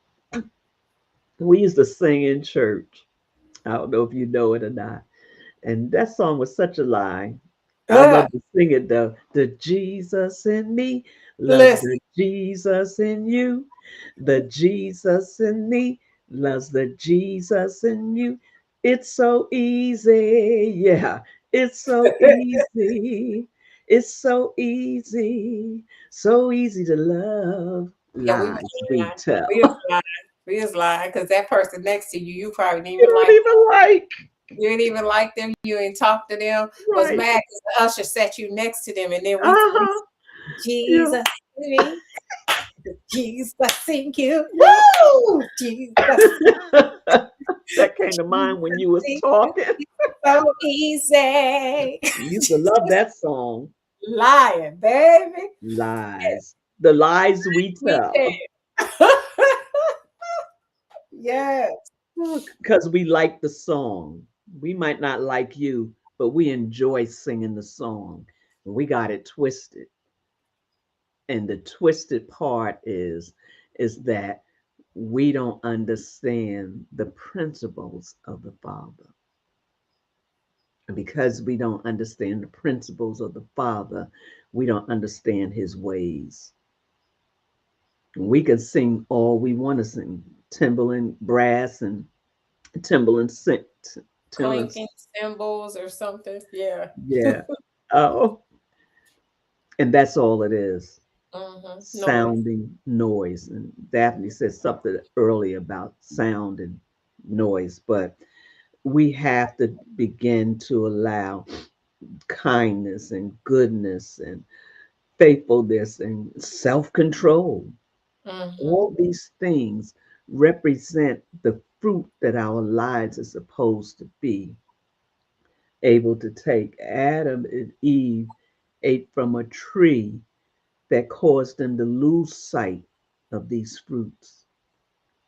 we used to sing in church. I don't know if you know it or not. And that song was such a lie. I
Look,
love to sing it though. The Jesus in me loves
listen.
the Jesus in you. The Jesus in me loves the Jesus in you. It's so easy. Yeah, it's so easy. It's so easy. So easy to love.
Yeah, we was
Lies we
lying. We was
tell.
lying. We was lying because that person next to you, you probably didn't
You
even
don't
like.
even like.
You didn't even like them. You ain't talk to them. Was
Right.
mad because the usher sat you next to them, and then we
Uh-huh. Yeah.
Jesus in me, Jesus in you,
Yeah.
woo, Jesus,
That came to mind when
Jesus
you was
in you,
talking.
it's so easy.
You used to love that song.
Lying, baby.
Lies. The lies we
We
tell.
tell. Yes.
Because we like the song. We might not like you, but we enjoy singing the song. We got it twisted. And the twisted part is that we don't understand the principles of the Father. And because we don't understand the principles of the Father, we don't understand his ways. We can sing all we want to sing, Timberland brass and Timberland sing, Timberland,
Clinking cymbals or something. Yeah.
yeah. Oh, and that's all it is,
Noise.
sounding noise. And Daphne said something earlier about sound and noise, but we have to begin to allow kindness and goodness and faithfulness and self control.
Mm-hmm.
All these things represent the fruit that our lives are supposed to be able to take. Adam and Eve ate from a tree that caused them to lose sight of these fruits.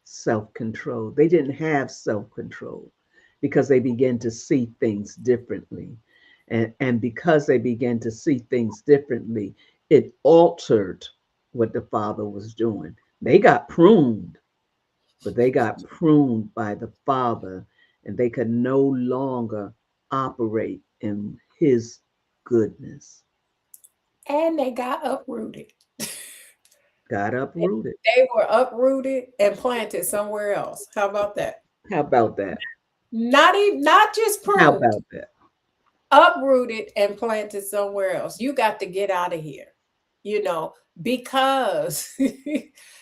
Self control. They didn't have self control because they began to see things differently. And because they began to see things differently, it altered what the Father was doing. They got pruned, but they got pruned by the Father, and they could no longer operate in His goodness.
And they got uprooted.
Got uprooted.
They were uprooted and planted somewhere else. How about that?
How about that?
Not even not just
How
pruned,
about that?
uprooted and planted somewhere else. You got to get out of here, you know, because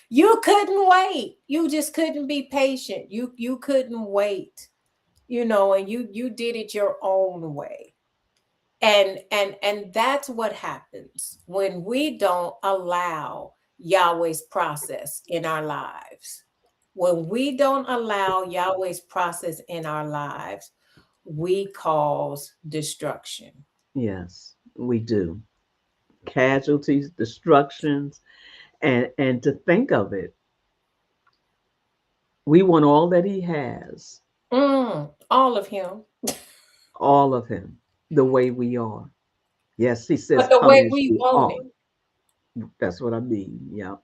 you couldn't wait. You just couldn't be patient. You couldn't wait, you know, and you did it your own way. And that's what happens when we don't allow Yahweh's process in our lives. When we don't allow Yahweh's process in our lives, we cause destruction.
Yes, we do. Casualties, destructions, and to think of it, we want all that He has,
All of him.
all of Him, the way we are. Yes, He says,
But the
"Come
way
as
we
you
want
are."
it,
That's what I mean. Yep,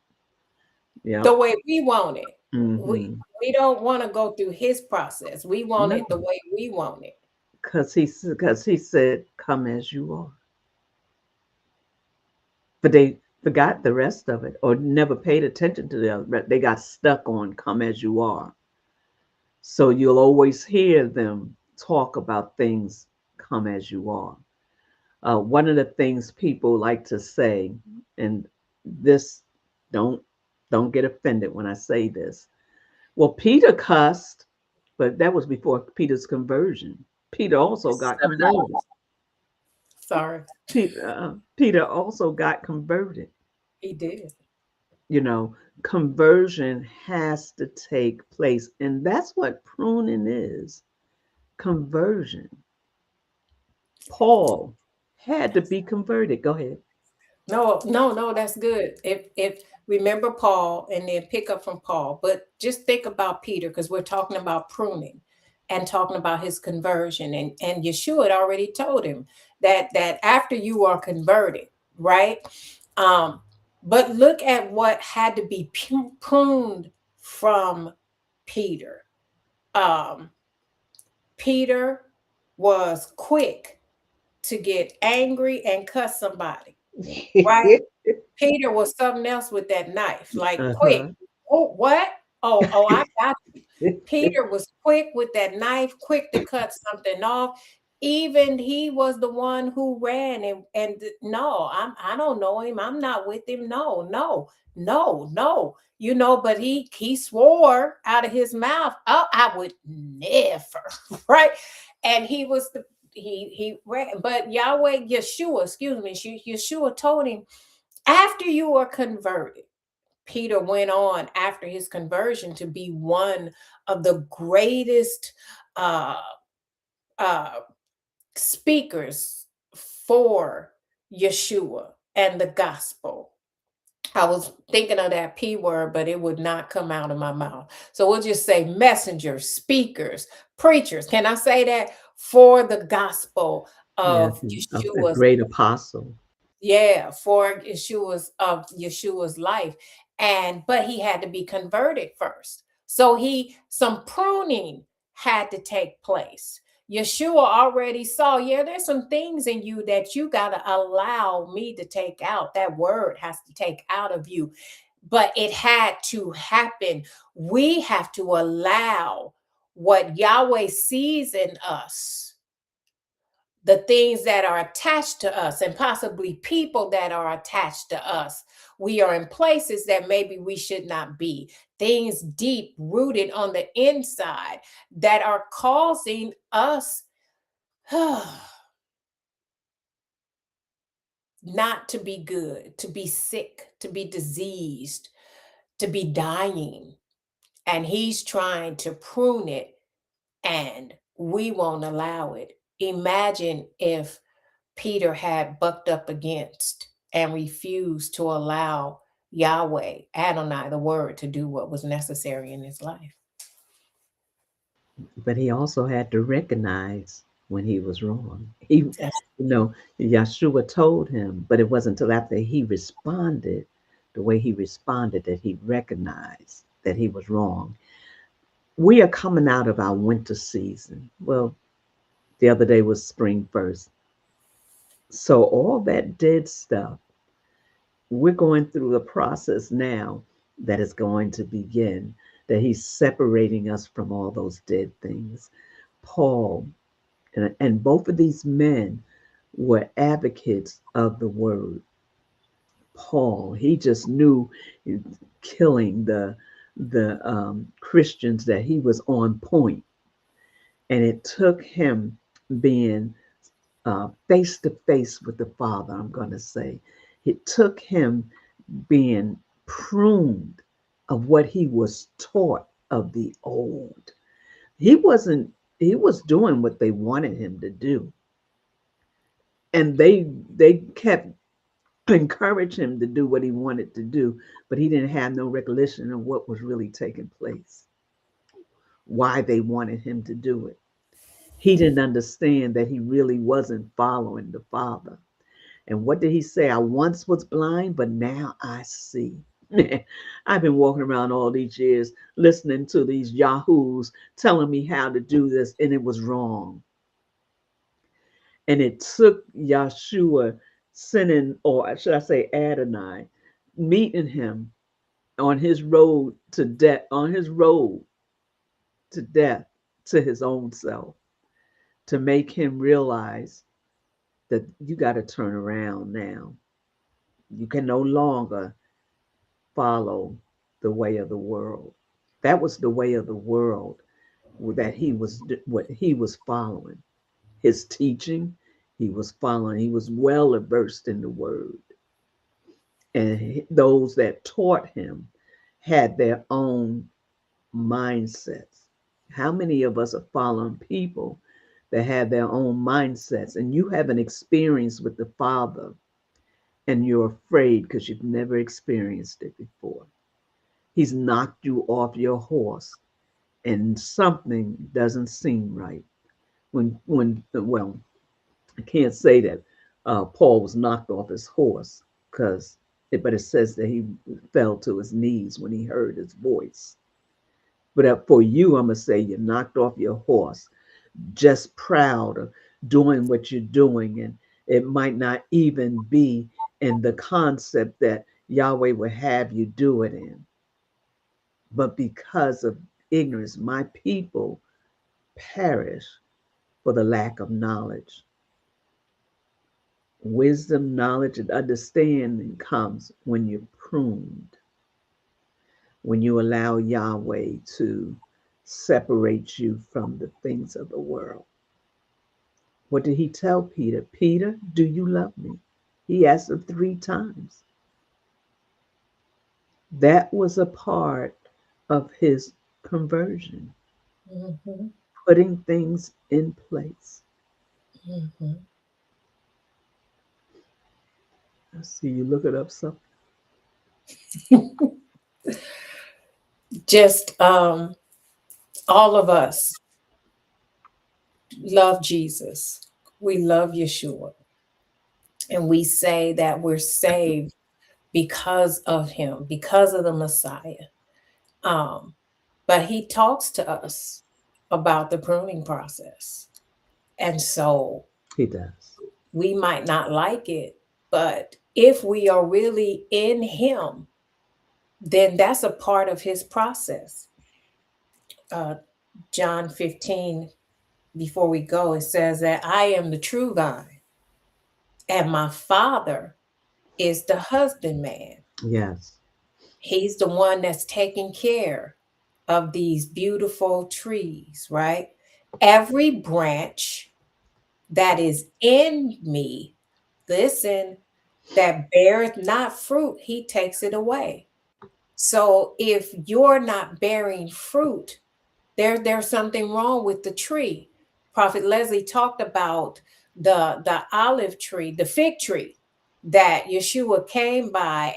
the
yep.
way we want it. We
Mm-hmm.
we don't want to go through his process. We want
No,
it the way we want it.
because he said, "Come as you are," but they forgot the rest of it or never paid attention to the other. They got stuck on "Come as you are." So you'll always hear them talk about things "Come as you are." One of the things people like to say, and this don't don't get offended when I say this. Well, Peter cussed, but that was before Peter's conversion. Peter also got converted.
Sorry,
Peter also got converted.
he did.
You know, conversion has to take place, and that's what pruning is. Conversion. Paul had to be converted. Go ahead.
No, no, no, that's good. If remember Paul and then pick up from Paul, but just think about Peter because we're talking about pruning and talking about his conversion. And Yeshua had already told him that after you are converted, right? Um, but look at what had to be pruned from Peter. Um, Peter was quick to get angry and cuss somebody, right? Peter was something else with that knife, like quick.
Uh-huh.
Oh, what? Oh, I got you. Peter was quick with that knife, quick to cut something off. Even he was the one who ran no, I don't know him. I'm not with him. No, no, no, no. But he swore out of his mouth, oh, I would never, right? And he was the he ran, but Yahweh Yeshua, excuse me, Yeshua told him, after you are converted, Peter went on after his conversion to be one of the greatest uh, uh, speakers for Yeshua and the gospel. I was thinking of that P word, but it would not come out of my mouth. So we'll just say messengers, speakers, preachers. Can I say that? For the gospel
Yes,
of
a
Yeshua's,
great apostle.
yeah, for Yeshua's life. And but he had to be converted first. So he some pruning had to take place. Yeshua already saw, yeah, there's some things in you that you got to allow me to take out. That word has to take out of you. But it had to happen. We have to allow what Yahweh sees in us, the things that are attached to us, and possibly people that are attached to us. We are in places that maybe we should not be, things deep rooted on the inside that are causing us not to be good, to be sick, to be diseased, to be dying. And he's trying to prune it, and we won't allow it. Imagine if Peter had bucked up against and refused to allow Yahweh, Adonai, the word, to do what was necessary in his life.
But he also had to recognize when he was wrong. You
That's
know, Yeshua told him, but it wasn't until after he responded, the way he responded, that he recognized that he was wrong. We are coming out of our winter season. Well, the other day was spring first. So all that dead stuff, we're going through the process now that is going to begin, that he's separating us from all those dead things. Paul and both of these men were advocates of the word. Paul, he just knew, killing the Christians, that he was on point, and it took him being face to face with the Father. I'm going to say it took him being pruned of what he was taught of the old. He wasn't. He was doing what they wanted him to do, and they kept encourage him to do what he wanted to do, but he didn't have no recollection of what was really taking place, why they wanted him to do it. He didn't understand that he really wasn't following the Father. And what did he say? I once was blind, but now I see. I've been walking around all these years listening to these yahoos telling me how to do this, and it was wrong. And it took Yahshua sending, or should I say Adonai, meeting him on his road to death, to his own self, to make him realize that you got to turn around now. You can no longer follow the way of the world. That was the way of the world that what he was following. His teaching, he was following. He was well versed in the word. And those that taught him had their own mindsets. How many of us are following people that have their own mindsets, and you have an experience with the Father and you're afraid because you've never experienced it before? He's knocked you off your horse and something doesn't seem right. Well, I can't say that Paul was knocked off his horse, but it says that he fell to his knees when he heard his voice. But for you, I'm going to say you're knocked off your horse just proud of doing what you're doing. And it might not even be in the concept that Yahweh would have you do it in. But because of ignorance, my people perish for the lack of knowledge. Wisdom, knowledge, and understanding comes when you're pruned, when you allow Yahweh to separate you from the things of the world. What did he tell Peter? Peter, do you love me? He asked him 3 times. That was a part of his conversion,
Mm-hmm.
putting things in place.
Mm-hmm.
I see you looking up something.
Just all of us love Jesus. We love Yeshua. And we say that we're saved because of him, because of the Messiah. Um, but he talks to us about the pruning process. And so
He does.
we might not like it, but if we are really in him, then that's a part of his process. Uh, John 15, before we go, it says that I am the true vine, and my father is the husbandman.
Yes.
He's the one that's taking care of these beautiful trees, right? Every branch that is in me, listen, that beareth not fruit, he takes it away. So if you're not bearing fruit, there's something wrong with the tree. Prophet Leslie talked about the olive tree, the fig tree that Yeshua came by,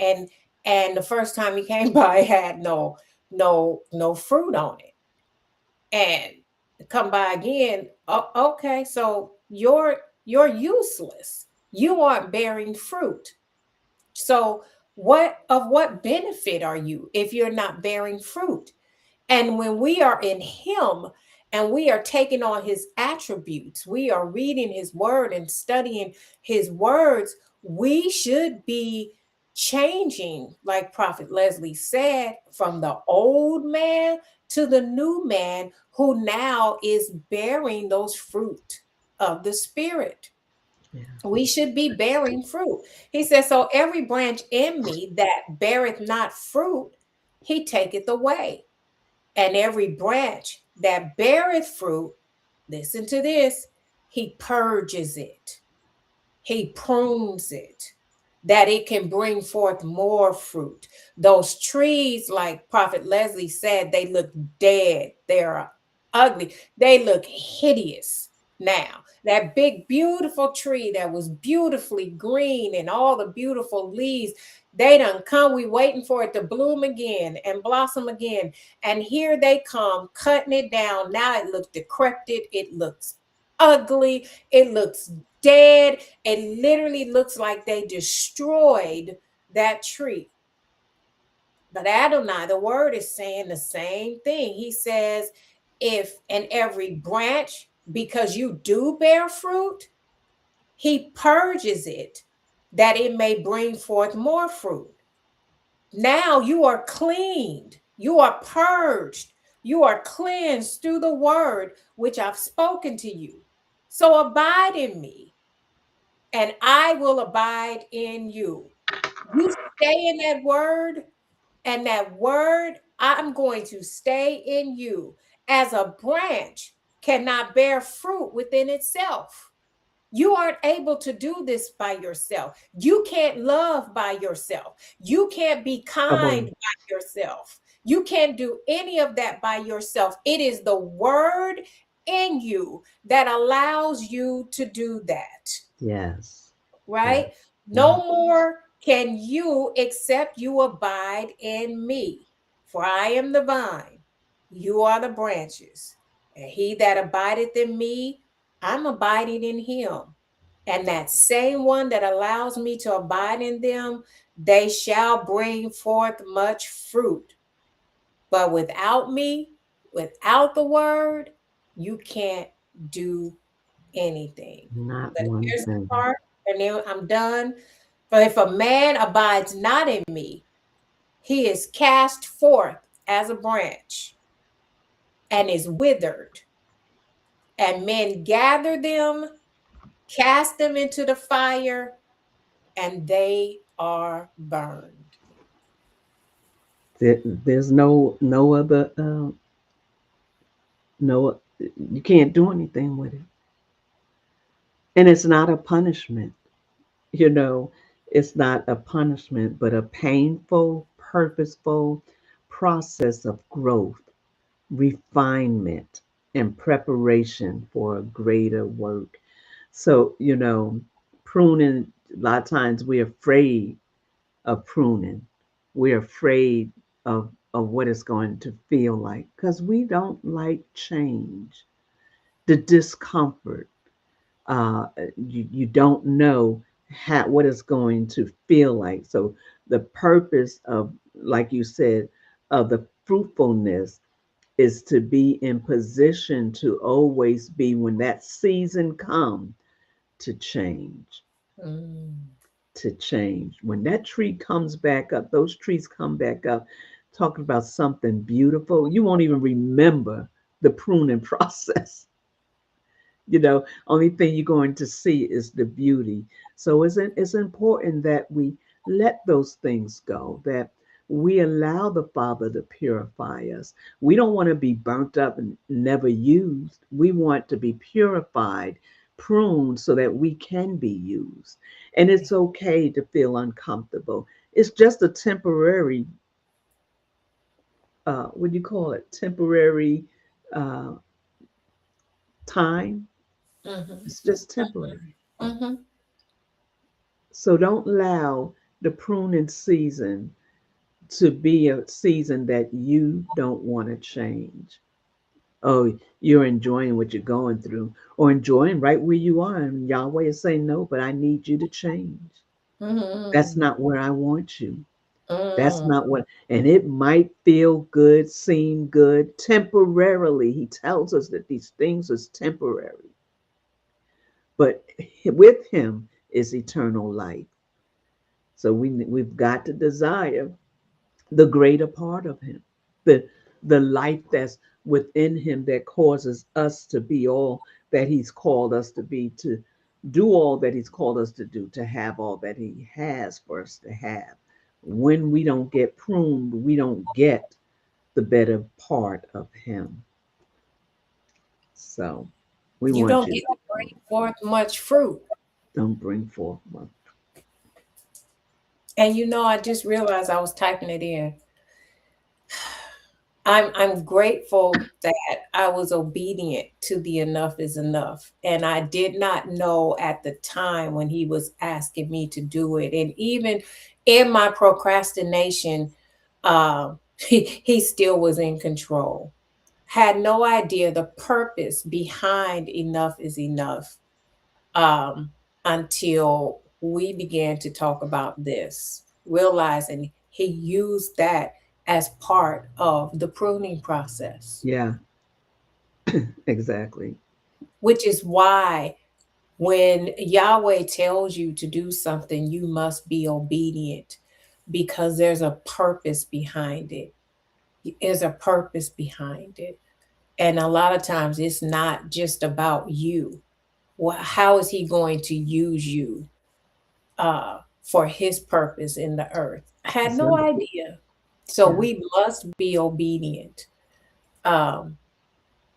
and the first time he came by it had no fruit on it. And come by again, oh, okay, so you're useless. You aren't bearing fruit. So what benefit are you if you're not bearing fruit? And when we are in him and we are taking on his attributes, we are reading his word and studying his words, we should be changing, like Prophet Leslie said, from the old man to the new man who now is bearing those fruit of the spirit.
Yeah.
We should be bearing fruit. He says, so every branch in me that beareth not fruit, he taketh away. And every branch that beareth fruit, listen to this, he purges it, he prunes it, that it can bring forth more fruit. Those trees, like Prophet Leslie said, they look dead, they're ugly, they look hideous now. That big, beautiful tree that was beautifully green and all the beautiful leaves, they done come. We waiting for it to bloom again and blossom again. And here they come, cutting it down. Now it looks decrepit. It looks ugly. It looks dead. It literally looks like they destroyed that tree. But Adonai, the word is saying the same thing. He says, if and every branch, because you do bear fruit, he purges it that it may bring forth more fruit. Now you are cleaned, you are purged, you are cleansed through the word which I've spoken to you. So abide in me, and I will abide in you. You stay in that word, and that word, I'm going to stay in you. As a branch cannot bear fruit within itself. You aren't able to do this by yourself. You can't love by yourself. You can't be
Come
kind
on.
by yourself. You can't do any of that by yourself. It is the word in you that allows you to do that,
Yes. Yes.
right?
Mhm.
No more can you except you abide in me. For I am the vine, you are the branches. And he that abideth in me, I'm abiding in him. And that same one that allows me to abide in them, they shall bring forth much fruit. But without me, without the word, you can't do anything.
Not
But
one
here's the
thing.
part, and then I'm done. But if a man abides not in me, he is cast forth as a branch and is withered, and men gather them, cast them into the fire, and they are burned.
There's no other no, you can't do anything with it, and it's not a punishment. You know, it's not a punishment, but a painful, purposeful process of growth, refinement, and preparation for a greater work. So, pruning, a lot of times we're afraid of pruning. We're afraid of what it's going to feel like because we don't like change, the discomfort. You don't know what it's going to feel like. So the purpose of, like you said, of the fruitfulness is to be in position to always be, when that season comes, to change,
Mm.
to change. When that tree comes back up, those trees come back up, talking about something beautiful, you won't even remember the pruning process. Only thing you're going to see is the beauty. So it's important that we let those things go, that we allow the Father to purify us. We don't want to be burnt up and never used. We want to be purified, pruned so that we can be used. And it's okay to feel uncomfortable. It's just a temporary, what do you call it? Temporary uh, time.
Mm-hmm.
It's just temporary.
Mm-hmm.
So don't allow the pruning season to be a season that you don't want to change. Oh, you're enjoying what you're going through, or enjoying right where you are. And Yahweh is saying, no, but I need you to change. That's
Mm-hmm.
not where I want you. That's
Mm.
not what, and it might feel good, seem good temporarily. He tells us that these things is temporary, but with him is eternal life. So we've got to desire the greater part of him, the the life that's within him that causes us to be all that he's called us to be, to do all that he's called us to do, to have all that he has for us to have. When we don't get pruned, we don't get the better part of him. So we
You
want
don't
you
get
to
to bring forth much fruit.
don't bring forth one.
And I just realized I was typing it in. I'm grateful that I was obedient to the enough is enough. And I did not know at the time when he was asking me to do it. And even in my procrastination, he still was in control. Had no idea the purpose behind enough is enough, um, until we began to talk about this, realizing he used that as part of the pruning process,
Yeah, exactly.
which is why when Yahweh tells you to do something, you must be obedient because there's a purpose behind it. There's a purpose behind it. And a lot of times it's not just about you. How is he going to use you uh, for his purpose in the earth? I had
That's
no
it.
idea. So
Yeah.
we must be obedient um,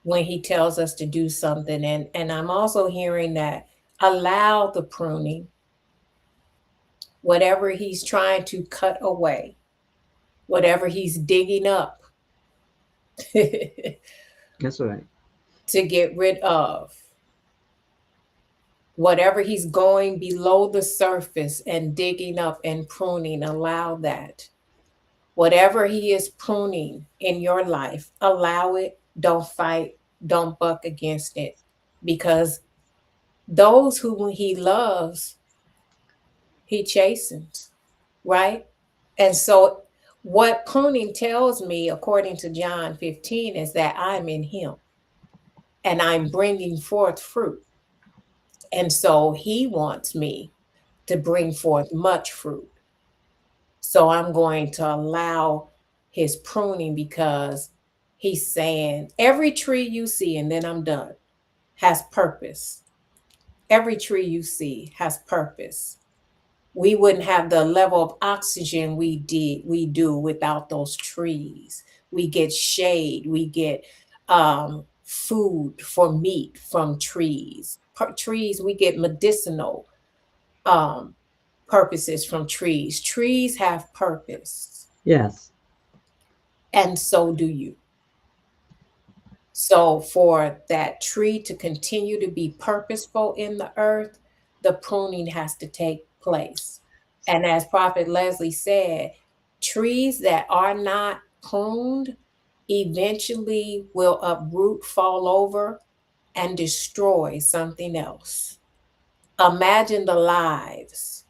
when he tells us to do something. And I'm also hearing that allow the pruning, whatever he's trying to cut away, whatever he's digging up
That's right.
to get rid of, whatever he's going below the surface and digging up and pruning, allow that. Whatever he is pruning in your life, allow it. Don't fight. Don't buck against it. Because those whom he loves, he chastens, right? And so, what pruning tells me, according to John 15, is that I'm in him. and I'm bringing forth fruit. And so he wants me to bring forth much fruit. So I'm going to allow his pruning because he's saying every tree you see, and then I'm done, has purpose. Every tree you see has purpose. We wouldn't have the level of oxygen we do without those trees. We get shade, we get food for meat from trees. Trees, we get medicinal um, purposes from trees. Trees have purpose,
Yes.
and so do you. So, for that tree to continue to be purposeful in the earth, the pruning has to take place. And as Prophet Leslie said, trees that are not pruned eventually will uproot, fall over, and destroy something else. Imagine the lives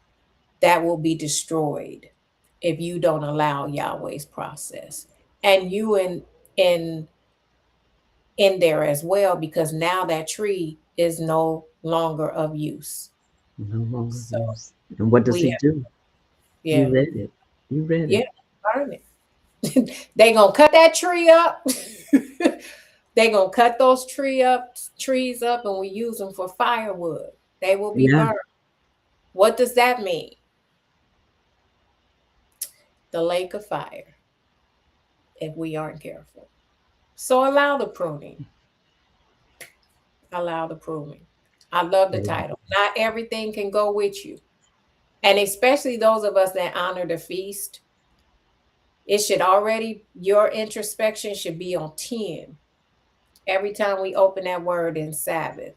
that will be destroyed if you don't allow Yahweh's process. And you in there as well, because now that tree is no longer of use.
No longer
So
use. And what does
we
he
have,
do? You
yeah,
read it. You read
yeah,
it.
burn it. They gonna cut that tree up. They gonna cut those trees up, and we use them for firewood. They will be
Yeah.
burned. What does that mean? The lake of fire, if we aren't careful. So allow the pruning. Allow the pruning. I love the title. Not everything can go with you. And especially those of us that honor the feast, it should already, your introspection should be on 10 every time we open that word in Sabbath.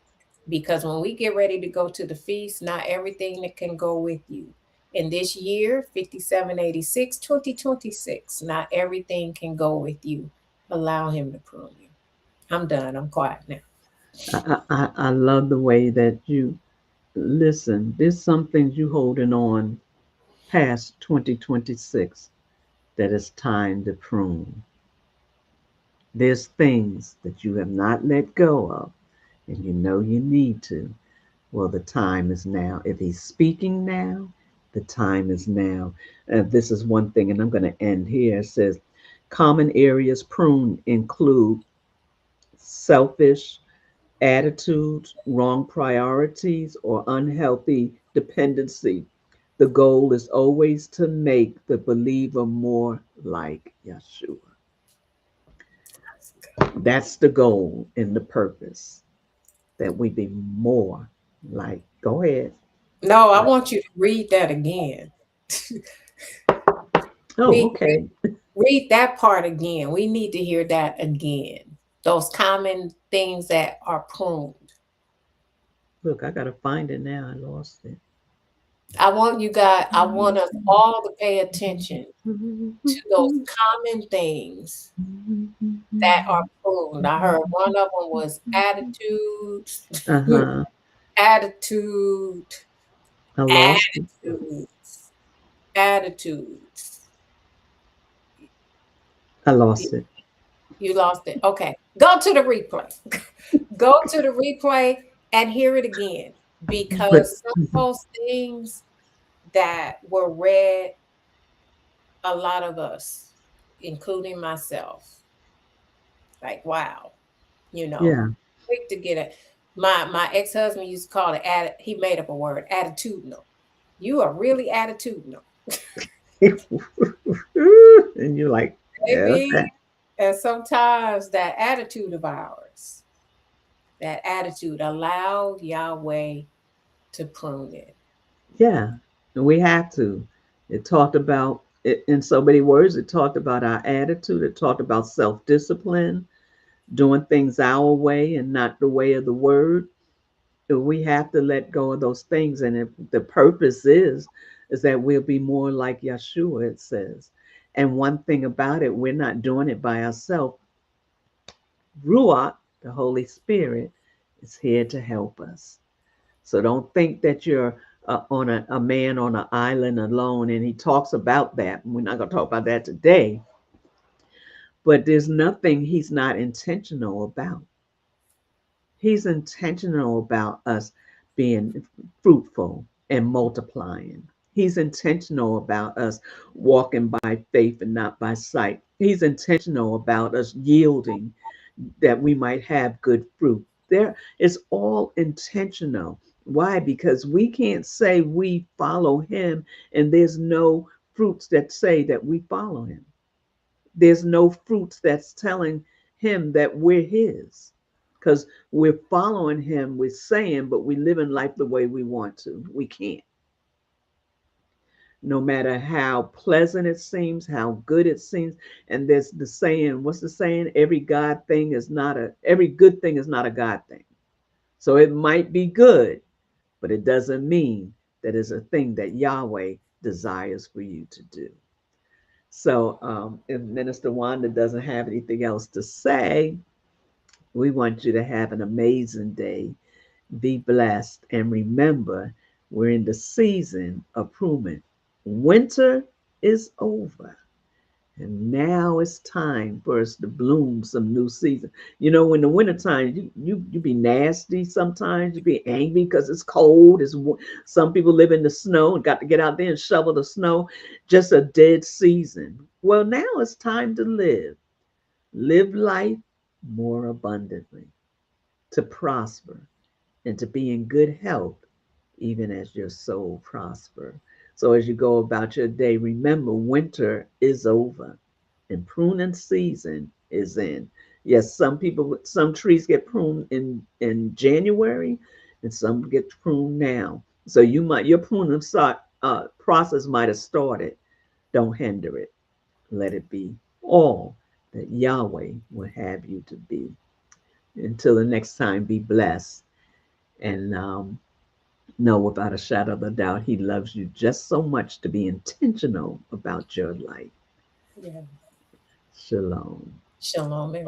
Because when we get ready to go to the feast, not everything that can go with you. In this year, 5786, 2026, not everything can go with you. Allow him to prune you. I'm done. I'm quiet now.
I love the way that you listen. There's some things you holding on past 2026 that it's time to prune. There's things that you have not let go of, and you know you need to. Well, the time is now. If he's speaking now, the time is now. This is one thing, and I'm going to end here. It says common areas pruned include selfish attitudes, wrong priorities, or unhealthy dependency. The goal is always to make the believer more like Yeshua. That's the goal and the purpose, that we be more like. Go ahead.
No, I want you to read that again.
Oh,
Read,
okay.
read that part again. We need to hear that again. Those common things that are pruned.
Look, I gotta find it now. I lost it.
I want us all to pay attention to those common things that are pruned. I heard one of them was attitudes,
Uh-huh.
attitude,
I lost it.
attitudes, attitudes.
I lost it.
You lost it. Okay. Go to the replay. Go to the replay and hear it again,
But
because some of those things that were read, a lot of us, including myself, like, wow, you know,
yeah.
quick to get it. My ex-husband used to call it, he made up a word, attitudinal. You are really attitudinal,
And you're like, yeah,
baby.
okay.
And sometimes that attitude of ours, that attitude, allow Yahweh to prune it.
Yeah. And we have to. It talked about it in so many words. It talked about our attitude. It talked about self-discipline, doing things our way and not the way of the word. We have to let go of those things. And if the purpose is that we'll be more like Yeshua, it says. And one thing about it, we're not doing it by ourselves. Ruach, the Holy Spirit, is here to help us. So don't think that you're on a man on an island alone. And he talks about that. We're not going to talk about that today. But there's nothing he's not intentional about. He's intentional about us being fruitful and multiplying. He's intentional about us walking by faith and not by sight. He's intentional about us yielding that we might have good fruit. There, it's all intentional. Why? Because we can't say we follow him and there's no fruits that say that we follow him. There's no fruits that's telling him that we're his. Because we're following him, we're saying, but we live in life the way we want to. We can't. No matter how pleasant it seems, how good it seems. And there's the saying, what's the saying? Every good thing is not a God thing. So it might be good, but it doesn't mean that it's a thing that Yahweh desires for you to do. So if Minister Wanda doesn't have anything else to say, we want you to have an amazing day. Be blessed. And remember, we're in the season of pruning. Winter is over. And now it's time for us to bloom some new season. You know, in the wintertime, you be nasty sometimes. You be angry because it's cold. Some people live in the snow and got to get out there and shovel the snow. Just a dead season. Well, now it's time to live. Live life more abundantly, to prosper, and to be in good health, even as your soul prosper. So as you go about your day, remember winter is over and pruning season is in. Yes, some trees get pruned in January, and some get pruned now. So your pruning process might have started. Don't hinder it. Let it be all that Yahweh will have you to be. Until the next time, be blessed and know without a shadow of a doubt He loves you just so much to be intentional about your life.
Yeah.
Shalom.
Shalom,